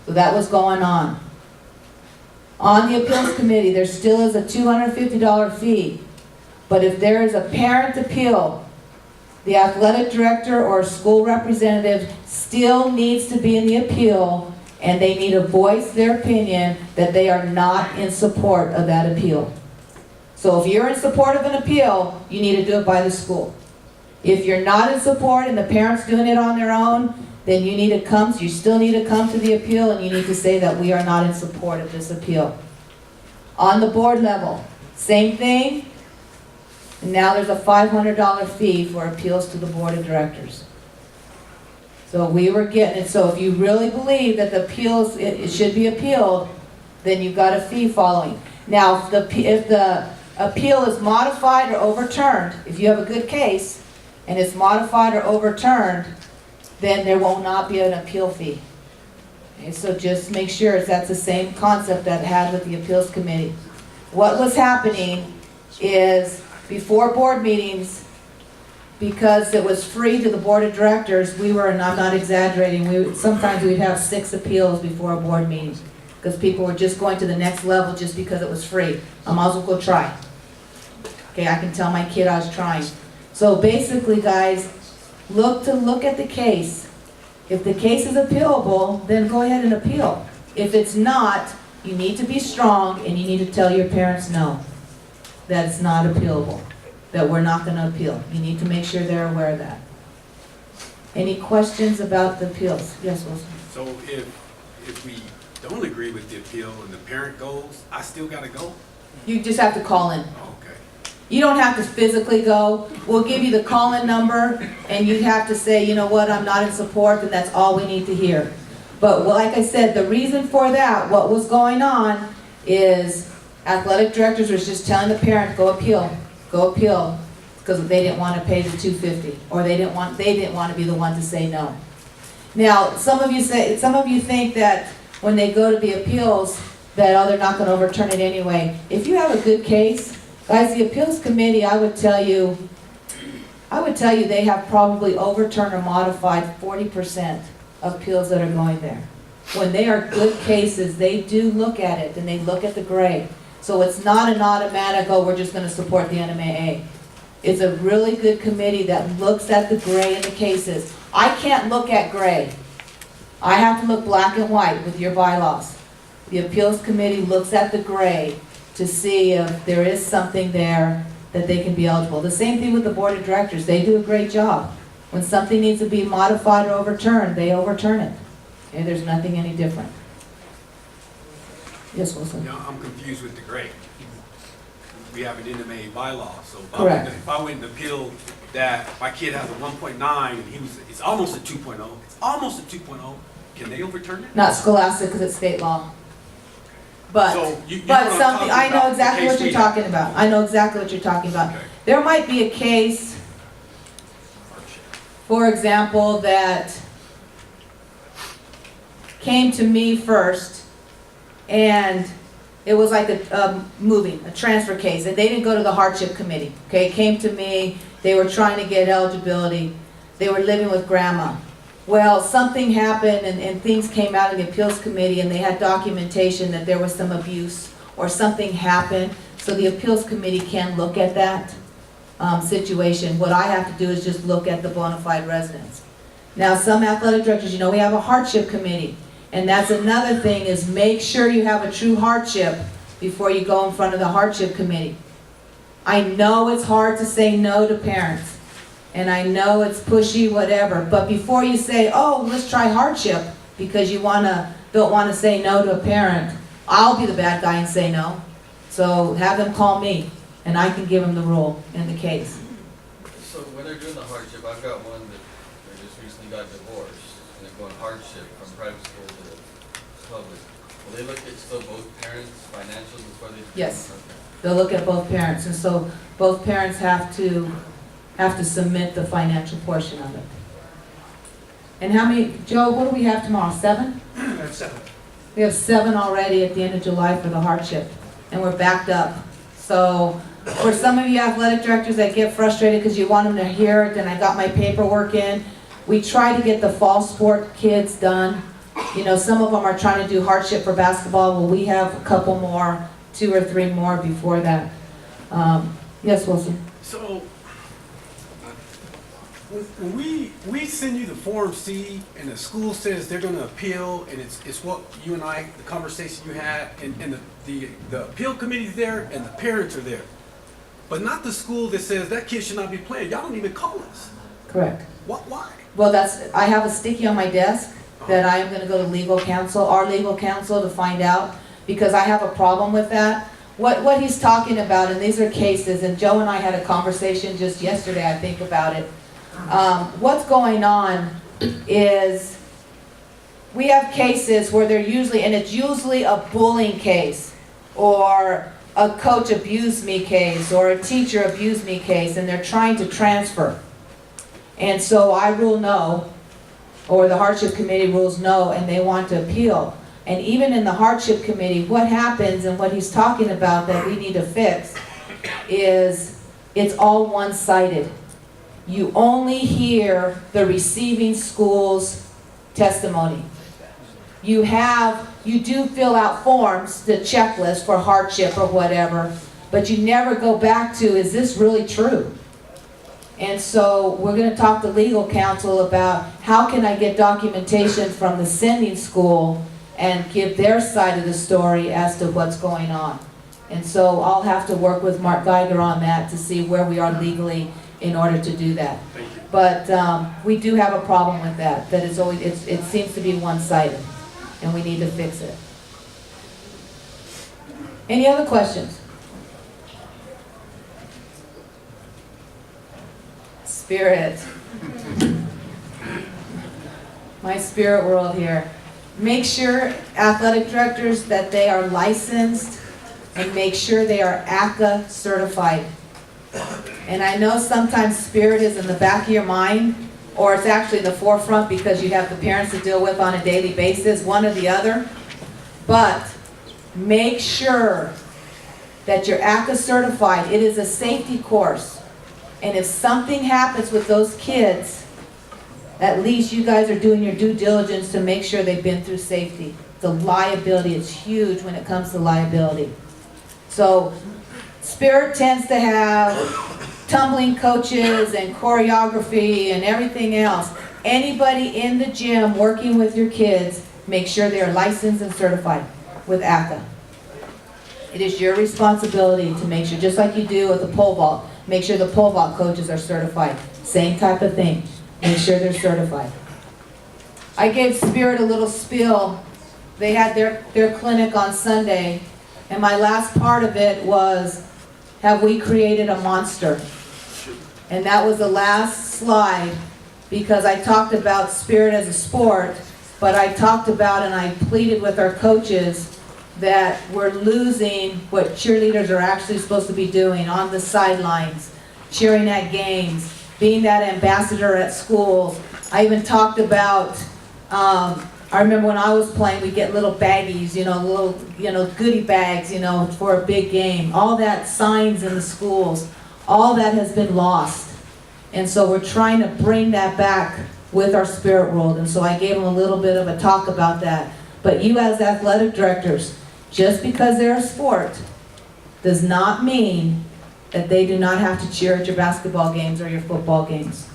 So that was going on. On the appeals committee, there still is a $250 fee. But if there is a parent appeal, the athletic director or school representative still needs to be in the appeal, and they need to voice their opinion that they are not in support of that appeal. So if you're in support of an appeal, you need to do it by the school. If you're not in support and the parent's doing it on their own, then you still need to come to the appeal, and you need to say that we are not in support of this appeal. On the board level, same thing. And now there's a $500 fee for appeals to the board of directors. So we were getting it. So if you really believe that the appeals, it should be appealed, then you've got a fee following. Now, if the appeal is modified or overturned, if you have a good case and it's modified or overturned, then there will not be an appeal fee. Okay, so just make sure that's the same concept that I had with the appeals committee. What was happening is before board meetings, because it was free to the board of directors, we were, and I'm not exaggerating, sometimes we'd have 6 appeals before a board meeting because people were just going to the next level just because it was free. I might as well go try. Okay, I can tell my kid I was trying. So basically, guys, look at the case. If the case is appealable, then go ahead and appeal. If it's not, you need to be strong and you need to tell your parents no, that it's not appealable, that we're not going to appeal. You need to make sure they're aware of that. Any questions about the appeals? Yes, Wilson? So if we don't agree with the appeal and the parent goes, I still gotta go? You just have to call in. Okay. You don't have to physically go. We'll give you the call-in number, and you have to say, you know what, I'm not in support, and that's all we need to hear. But like I said, the reason for that, what was going on, is athletic directors was just telling the parent, go appeal, because they didn't want to pay the $250, or they didn't want to be the one to say no. Now, some of you think that when they go to the appeals, that, oh, they're not going to overturn it anyway. If you have a good case, guys, the appeals committee, I would tell you they have probably overturned or modified 40% of appeals that are going there. When they are good cases, they do look at it, and they look at the gray. So it's not an automatic, oh, we're just going to support the NMAA. It's a really good committee that looks at the gray in the cases. I can't look at gray. I have to look black and white with your bylaws. The appeals committee looks at the gray to see if there is something there that they can be eligible. The same thing with the board of directors. They do a great job. When something needs to be modified or overturned, they overturn it. Okay, there's nothing any different. Yes, Wilson? Yeah, I'm confused with the gray. We have an NMAA bylaw, so if I went and appealed that my kid has a 1.9 and it's almost a 2.0, can they overturn it? Not scholastic because it's state law. But, So you know but what I'm something, talking I know about, exactly the what case you're we have. talking about. I know exactly what you're talking about. Okay. There might be a case, for example, that came to me first, and it was like a transfer case, and they didn't go to the hardship committee, okay? It came to me, they were trying to get eligibility, they were living with grandma. Well, something happened, and things came out of the appeals committee, and they had documentation that there was some abuse, or something happened, so the appeals committee can look at that situation. What I have to do is just look at the bona fide residents. Now, some athletic directors, you know, we have a hardship committee. And that's another thing, is make sure you have a true hardship before you go in front of the hardship committee. I know it's hard to say no to parents, and I know it's pushy, whatever, but before you say, oh, let's try hardship, because you don't want to say no to a parent, I'll be the bad guy and say no. So have them call me, and I can give them the rule in the case. So when they're doing the hardship, I've got one that they just recently got divorced, and they're going hardship from private school to public. Will they look at still both parents' financials before they? Yes. Okay. They'll look at both parents, and so both parents have to submit the financial portion of it. And how many, Joe, what do we have tomorrow, 7? That's 7. We have 7 already at the end of July for the hardship, and we're backed up. So for some of you athletic directors that get frustrated because you want them to hear it, and I got my paperwork in, we try to get the fall sport kids done. You know, some of them are trying to do hardship for basketball. Well, we have a couple more, 2 or 3 more before that. Yes, Wilson? So, when we send you the Form C and the school says they're gonna appeal, and it's what you and I, the conversation you had, and the appeal committee's there and the parents are there. But not the school that says that kid should not be playing. Y'all don't even call us. Correct. Why? Well, I have a sticky on my desk that I am going to go to legal counsel, our legal counsel, to find out, because I have a problem with that. What he's talking about, and these are cases, and Joe and I had a conversation just yesterday, I think, about it. What's going on is we have cases where they're usually, and it's usually a bullying case, or a coach abused me case, or a teacher abused me case, and they're trying to transfer. And so I rule no. or the hardship committee rules no and they want to appeal. And even in the hardship committee, what happens and what he's talking about that we need to fix is it's all one-sided. You only hear the receiving school's testimony. You do fill out forms, the checklist for hardship or whatever, but you never go back to, is this really true? And so we're going to talk to legal counsel about how can I get documentation from the sending school and give their side of the story as to what's going on. And so I'll have to work with Mark Geiger on that to see where we are legally in order to do that. But we do have a problem with that, it seems to be one-sided, and we need to fix it. Any other questions? Spirit. My spirit world here. Make sure athletic directors that they are licensed and make sure they are ACA certified. And I know sometimes spirit is in the back of your mind, or it's actually in the forefront because you have the parents to deal with on a daily basis, one or the other. But make sure that you're ACA certified. It is a safety course. And if something happens with those kids, at least you guys are doing your due diligence to make sure they've been through safety. The liability is huge when it comes to liability. So Spirit tends to have tumbling coaches and choreography and everything else. Anybody in the gym working with your kids, make sure they are licensed and certified with ACA. It is your responsibility to make sure, just like you do with the pole vault, make sure the pole vault coaches are certified. Same type of thing. Make sure they're certified. I gave Spirit a little spiel. They had their clinic on Sunday, and my last part of it was, have we created a monster? And that was the last slide, because I talked about Spirit as a sport, but I talked about and I pleaded with our coaches that we're losing what cheerleaders are actually supposed to be doing on the sidelines, cheering at games, being that ambassador at schools. I even talked about, I remember when I was playing, we'd get little baggies, little goodie bags, for a big game. All that signs in the schools, all that has been lost. And so we're trying to bring that back with our spirit world. And so I gave them a little bit of a talk about that. But you as athletic directors, just because they're a sport does not mean that they do not have to cheer at your basketball games or your football games.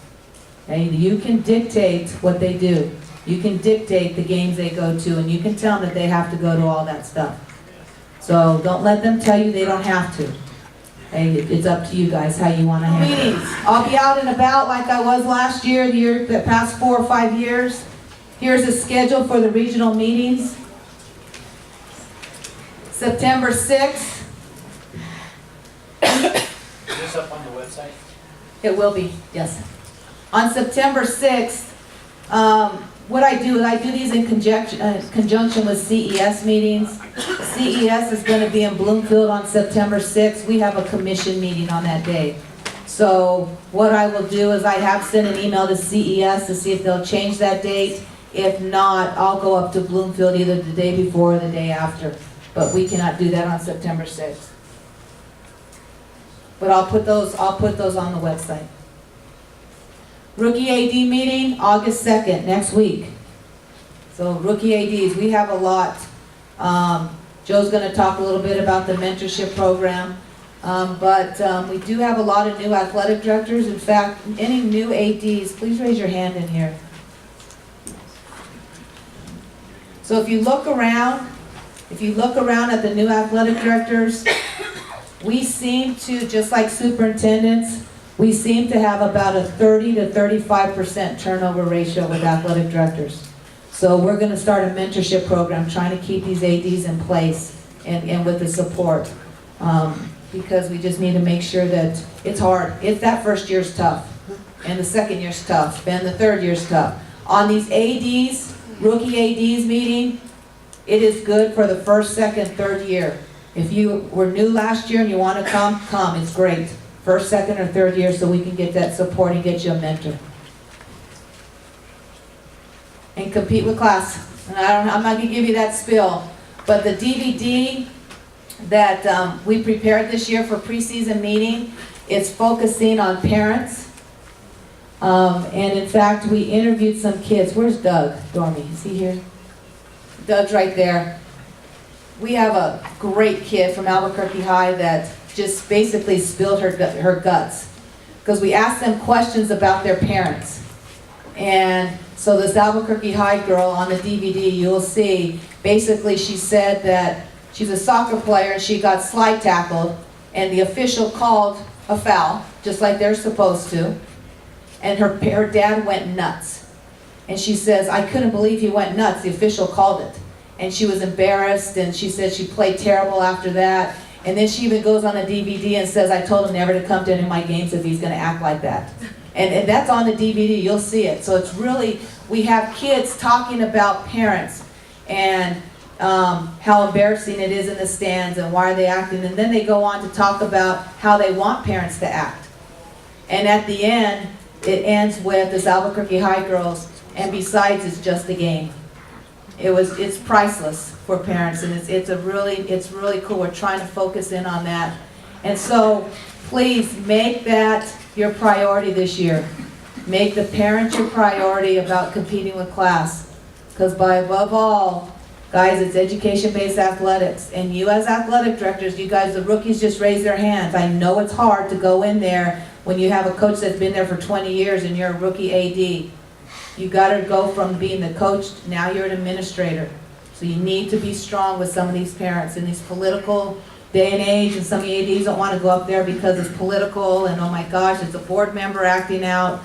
Okay? You can dictate what they do. You can dictate the games they go to, and you can tell them that they have to go to all that stuff. So don't let them tell you they don't have to. Okay? It's up to you guys how you want to handle it. Meetings. I'll be out and about like I was last year, the past 4 or 5 years. Here's a schedule for the regional meetings. September 6th. Is this up on the website? It will be, yes. On September 6th, what I do is I do these in conjunction with CES meetings. CES is going to be in Bloomfield on September 6th. We have a commission meeting on that day. So what I will do is I have sent an email to CES to see if they'll change that date. If not, I'll go up to Bloomfield either the day before or the day after. But we cannot do that on September 6th. But I'll put those on the website. Rookie AD meeting, August 2nd, next week. So rookie ADs, we have a lot. Joe's going to talk a little bit about the mentorship program. But we do have a lot of new athletic directors. In fact, any new ADs, please raise your hand in here. So if you look around at the new athletic directors, we seem to, just like superintendents, we seem to have about a 30 to 35% turnover ratio with athletic directors. So we're going to start a mentorship program trying to keep these ADs in place and with the support. Because we just need to make sure that it's hard. That first year's tough, and the second year's tough, and the third year's tough. On these ADs, rookie ADs meeting, it is good for the first, second, third year. If you were new last year and you want to come, it's great. First, second, or third year so we can get that support and get you a mentor. and compete with class. And I'm not gonna give you that spiel, but the DVD that we prepared this year for preseason meeting, it's focusing on parents. And in fact, we interviewed some kids. Where's Doug Dormy? Is he here? Doug's right there. We have a great kid from Albuquerque High that just basically spilled her guts. Because we asked them questions about their parents. And so this Albuquerque High girl on the DVD, you'll see, basically she said that she's a soccer player and she got slide tackled and the official called a foul, just like they're supposed to. And her dad went nuts. And she says, I couldn't believe he went nuts, the official called it. And she was embarrassed and she said she played terrible after that. And then she even goes on the DVD and says, I told him never to come to any of my games if he's gonna act like that. And that's on the DVD, you'll see it. So it's really, we have kids talking about parents and how embarrassing it is in the stands and why are they acting. And then they go on to talk about how they want parents to act. And at the end, it ends with this Albuquerque High girls, and besides, it's just a game. It's priceless for parents, and it's really cool. We're trying to focus in on that. And so, please make that your priority this year. Make the parent your priority about competing with class. Because above all, guys, it's education-based athletics. And you as athletic directors, you guys, the rookies just raise their hands. I know it's hard to go in there when you have a coach that's been there for 20 years and you're a rookie AD. You gotta go from being the coach, now you're an administrator. So you need to be strong with some of these parents in this political day and age, and some ADs don't wanna go up there because it's political and oh my gosh, it's a board member acting out.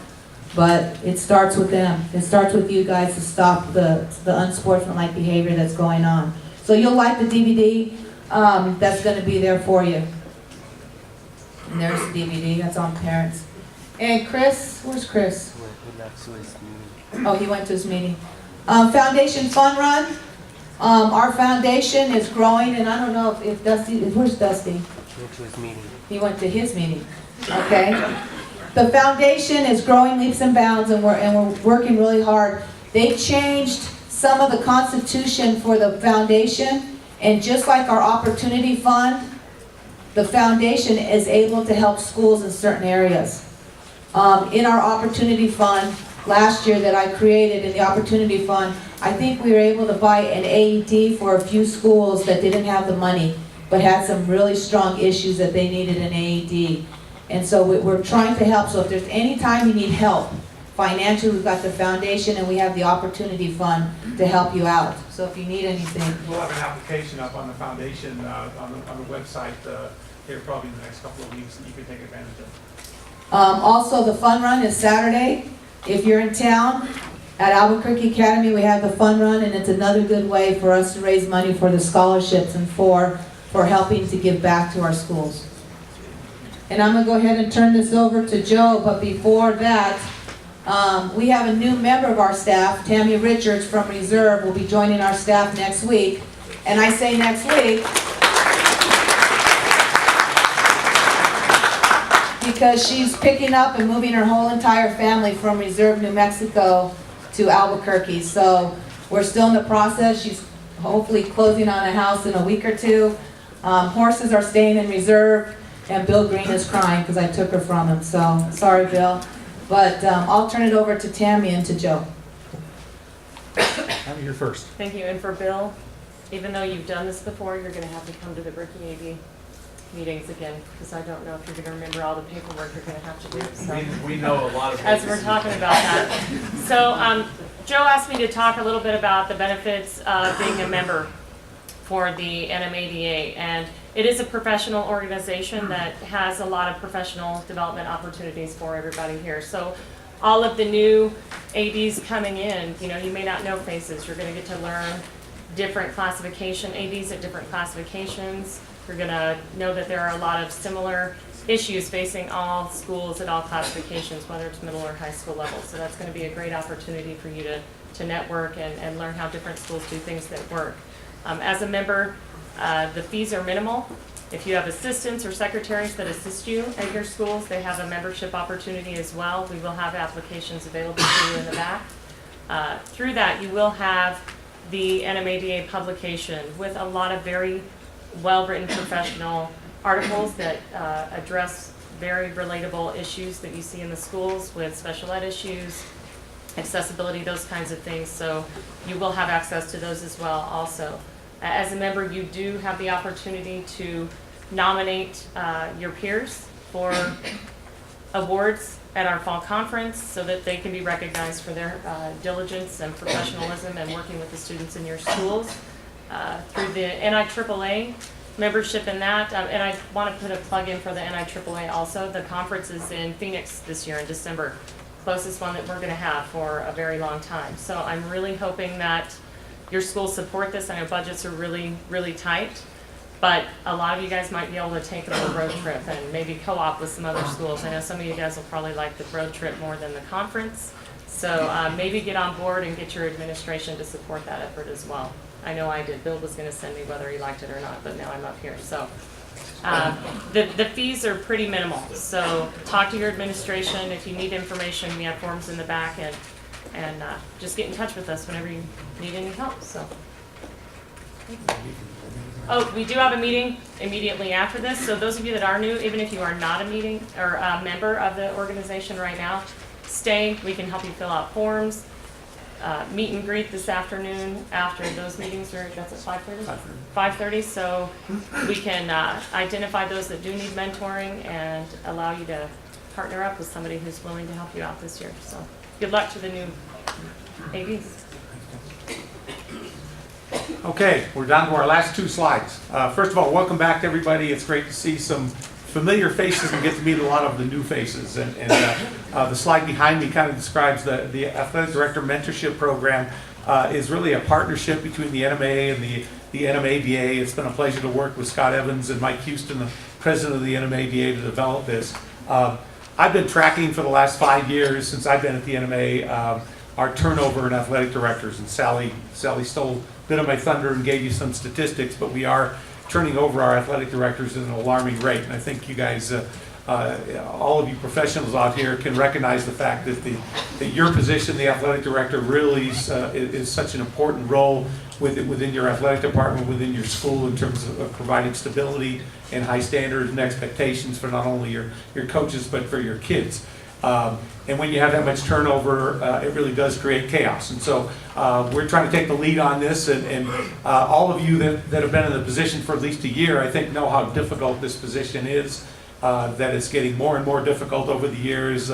But it starts with them. It starts with you guys to stop the unsportsmanlike behavior that's going on. So you'll like the DVD, that's gonna be there for you. And there's the DVD, that's on parents. And Chris, where's Chris? Oh, he went to his meeting. Foundation Fun Run. Our foundation is growing, and I don't know if Dusty, where's Dusty? He went to his meeting. He went to his meeting, okay? The foundation is growing leaps and bounds, and we're working really hard. They changed some of the constitution for the foundation, and just like our opportunity fund, the foundation is able to help schools in certain areas. In our opportunity fund, last year that I created in the Opportunity Fund, I think we were able to buy an AED for a few schools that didn't have the money, but had some really strong issues that they needed an AED. And so we're trying to help, so if there's any time you need help, financially, we've got the foundation and we have the Opportunity Fund to help you out. So if you need anything. We'll have an application up on the foundation, on the website, here probably in the next couple of weeks that you can take advantage of. Also, the fun run is Saturday. If you're in town, at Albuquerque Academy, we have the fun run, and it's another good way for us to raise money for the scholarships and for helping to give back to our schools. And I'm going to go ahead and turn this over to Joe, but before that, we have a new member of our staff, Tammy Richards from Reserve, will be joining our staff next week. And I say next week because she's picking up and moving her whole entire family from Reserve, New Mexico to Albuquerque. So we're still in the process. She's hopefully closing on a house in a week or two. Horses are staying in Reserve, and Bill Green is crying because I took her from him. So sorry, Bill. But I'll turn it over to Tammy and to Joe. Tammy, you're first. Thank you. And for Bill, even though you've done this before, you're going to have to come to the rookie AD meetings again, because I don't know if you're going to remember all the paperwork you're going to have to do. So. We know a lot of as we're talking about that. So Joe asked me to talk a little bit about the benefits of being a member for the NMADA, and it is a professional organization that has a lot of professional development opportunities for everybody here. So all of the new ADs coming in, you know, you may not know faces. You're going to get to learn different classification ADs at different classifications. You're going to know that there are a lot of similar issues facing all schools at all classifications, whether it's middle or high school level. So that's going to be a great opportunity for you to network and learn how different schools do things that work. As a member, the fees are minimal. If you have assistants or secretaries that assist you at your schools, they have a membership opportunity as well. We will have applications available to you in the back. Through that, you will have the NMADA publication with a lot of very well-written professional articles that address very relatable issues that you see in the schools with special ed issues, accessibility, those kinds of things. So you will have access to those as well also. As a member, you do have the opportunity to nominate your peers for awards at our fall conference so that they can be recognized for their diligence and professionalism and working with the students in your schools. Through the NIAAA membership in that, and I want to put a plug in for the NIAAA also. The conference is in Phoenix this year in December, closest one that we're going to have for a very long time. So I'm really hoping that your schools support this. I know budgets are really, really tight, but a lot of you guys might be able to take a little road trip and maybe co-op with some other schools. I know some of you guys will probably like the road trip more than the conference. So maybe get on board and get your administration to support that effort as well. I know I did. Bill was going to send me whether he liked it or not, but now I'm up here. So the fees are pretty minimal. So talk to your administration. If you need information, we have forms in the back, and just get in touch with us whenever you need any help. So. Oh, we do have a meeting immediately after this. So those of you that are new, even if you are not a meeting or a member of the organization right now, stay. We can help you fill out forms. Meet and greet this afternoon after those meetings are, that's at 5:30? 5:30, so we can identify those that do need mentoring and allow you to partner up with somebody who's willing to help you out this year. So good luck to the new ADs. Okay, we're down to our last two slides. First of all, welcome back to everybody. It's great to see some familiar faces and get to meet a lot of the new faces. And the slide behind me kind of describes the Athletic Director Mentorship Program is really a partnership between the NMAA and the NMADA. It's been a pleasure to work with Scott Evans and Mike Houston, the president of the NMADA, to develop this. I've been tracking for the last 5 years since I've been at the NMA our turnover in athletic directors, and Sally stole a bit of my thunder and gave you some statistics, but we are turning over our athletic directors at an alarming rate. And I think you guys, all of you professionals out here, can recognize the fact that your position, the athletic director, really is such an important role within your athletic department, within your school, in terms of providing stability and high standards and expectations for not only your coaches but for your kids. And when you have that much turnover, it really does create chaos. And so we're trying to take the lead on this, and all of you that have been in the position for at least a year, I think, know how difficult this position is, that it's getting more and more difficult over the years,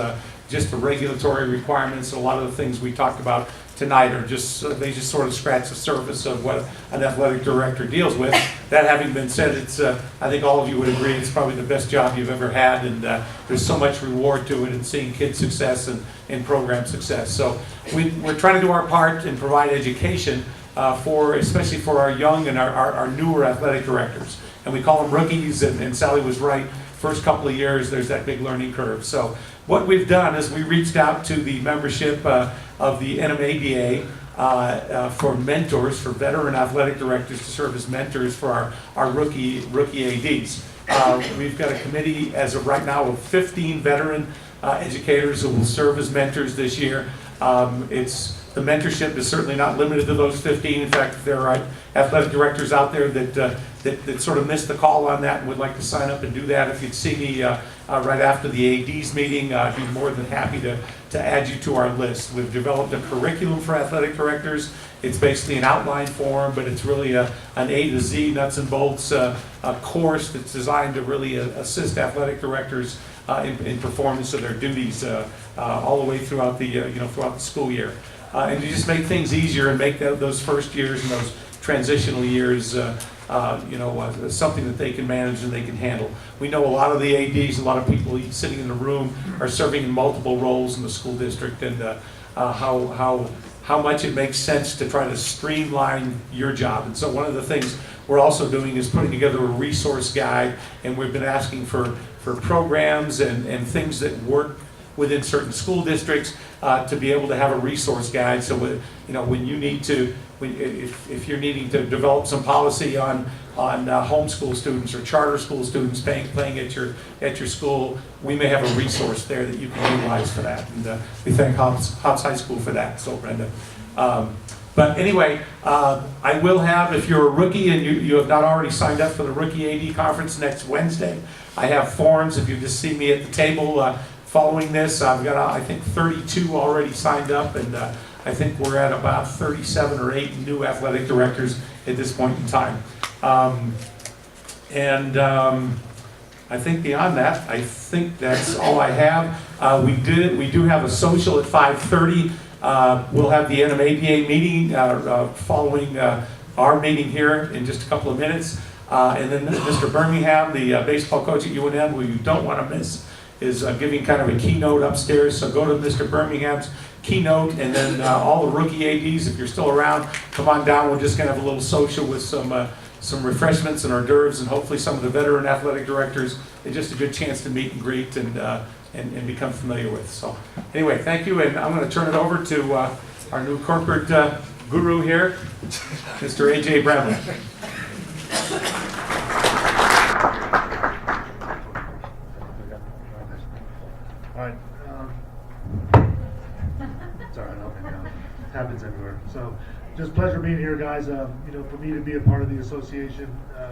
just the regulatory requirements. A lot of the things we talked about tonight are they just sort of scratch the surface of what an athletic director deals with. That having been said, it's I think all of you would agree it's probably the best job you've ever had, and there's so much reward to it in seeing kid success and program success. So we're trying to do our part and provide education especially for our young and our newer athletic directors. And we call them rookies, and Sally was right. First couple of years, there's that big learning curve. So what we've done is we reached out to the membership of the NMADA for mentors, for veteran athletic directors to serve as mentors for our rookie ADs. We've got a committee as of right now of 15 veteran educators who will serve as mentors this year. The mentorship is certainly not limited to those 15. In fact, if there are athletic directors out there that sort of missed the call on that and would like to sign up and do that, if you'd see me right after the ADs meeting, I'd be more than happy to add you to our list. We've developed a curriculum for athletic directors. It's basically an outline form, but it's really an A to Z, nuts and bolts course that's designed to really assist athletic directors in performance of their duties all the way throughout the school year. And to just make things easier and make those first years and those transitional years something that they can manage and they can handle. We know a lot of the ADs, a lot of people sitting in the room are serving in multiple roles in the school district, and how much it makes sense to try to streamline your job. And so one of the things we're also doing is putting together a resource guide, and we've been asking for programs and things that work within certain school districts to be able to have a resource guide. So when you need to, if you're needing to develop some policy on homeschool students or charter school students playing at your school, we may have a resource there that you can utilize for that. And we thank Hobbs High School for that. So Brenda. But anyway, I will have, if you're a rookie and you have not already signed up for the Rookie AD Conference next Wednesday, I have forms. If you just see me at the table following this, I've got, I think, 32 already signed up, and I think we're at about 37 or 8 new athletic directors at this point in time. I think beyond that, I think that's all I have. We do have a social at 5:30. We'll have the NMADA meeting following our meeting here in just a couple of minutes. And then Mr. Birmingham, the baseball coach at UNM, who you don't want to miss, is giving kind of a keynote upstairs. So go to Mr. Birmingham's keynote, and then all the rookie ADs, if you're still around, come on down. We're just going to have a little social with some refreshments and hors d'oeuvres, and hopefully some of the veteran athletic directors. It's just a good chance to meet and greet and become familiar with. So anyway, thank you, and I'm going to turn it over to our new corporate guru here, Mr. A.J. Bramlett. All right. It's all right. It happens everywhere. So, just pleasure being here, guys. For me to be a part of the association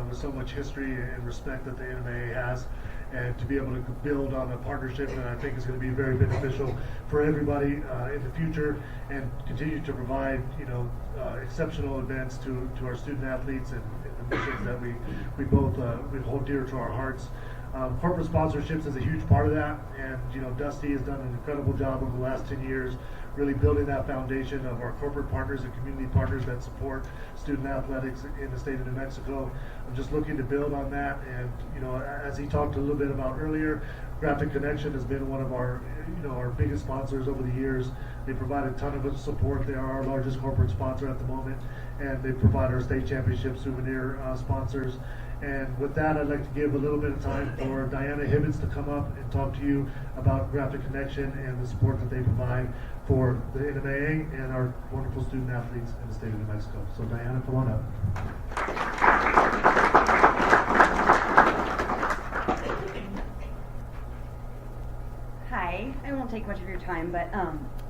with so much history and respect that the NMAA has, and to be able to build on a partnership that I think is going to be very beneficial for everybody in the future, and continue to provide exceptional events to our student athletes and the missions that we both we hold dear to our hearts. Corporate sponsorships is a huge part of that, and Dusty has done an incredible job over the last 10 years really building that foundation of our corporate partners and community partners that support student athletics in the state of New Mexico. I'm just looking to build on that, and as he talked a little bit about earlier, Graphic Connection has been one of our our biggest sponsors over the years. They provide a ton of support. They are our largest corporate sponsor at the moment, and they provide our state championship souvenir sponsors. And with that, I'd like to give a little bit of time for Diana Hibbets to come up and talk to you about Graphic Connection and the support that they provide for the NMAA and our wonderful student athletes in the state of New Mexico. So Diana, come on up. Hi, I won't take much of your time, but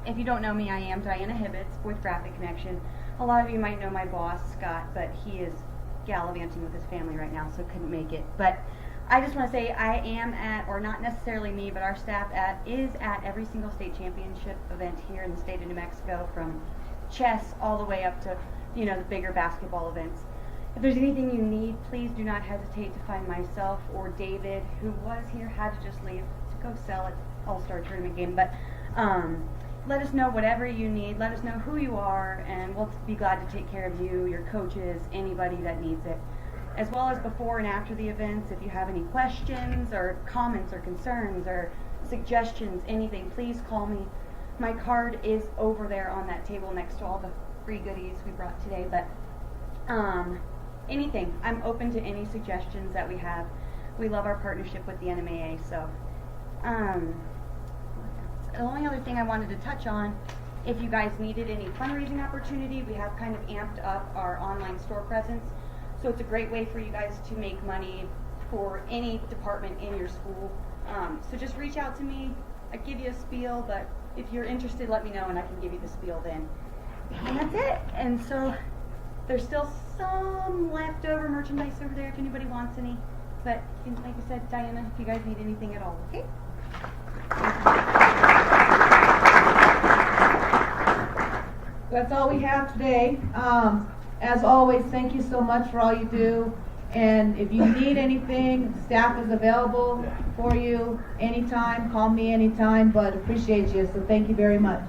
if you don't know me, I am Diana Hibbets with Graphic Connection. A lot of you might know my boss, Scott, but he is gallivanting with his family right now, so couldn't make it. But I just want to say I am at, or not necessarily me, but our staff is at every single state championship event here in the state of New Mexico, from chess all the way up to the bigger basketball events. If there's anything you need, please do not hesitate to find myself or David, who was here, had to just leave to go sell at All-Star Tournament game. But let us know whatever you need. Let us know who you are, and we'll be glad to take care of you, your coaches, anybody that needs it. As well as before and after the events, if you have any questions or comments or concerns or suggestions, anything, please call me. My card is over there on that table next to all the free goodies we brought today. But anything, I'm open to any suggestions that we have. We love our partnership with the NMAA. So the only other thing I wanted to touch on, if you guys needed any fundraising opportunity, we have kind of amped up our online store presence. So it's a great way for you guys to make money for any department in your school. So just reach out to me. I give you a spiel, but if you're interested, let me know and I can give you the spiel then. And that's it. And so there's still some leftover merchandise over there if anybody wants any. But like I said, Diana, if you guys need anything at all, okay? That's all we have today. As always, thank you so much for all you do. And if you need anything, staff is available for you anytime. Call me anytime, but appreciate you. So thank you very much.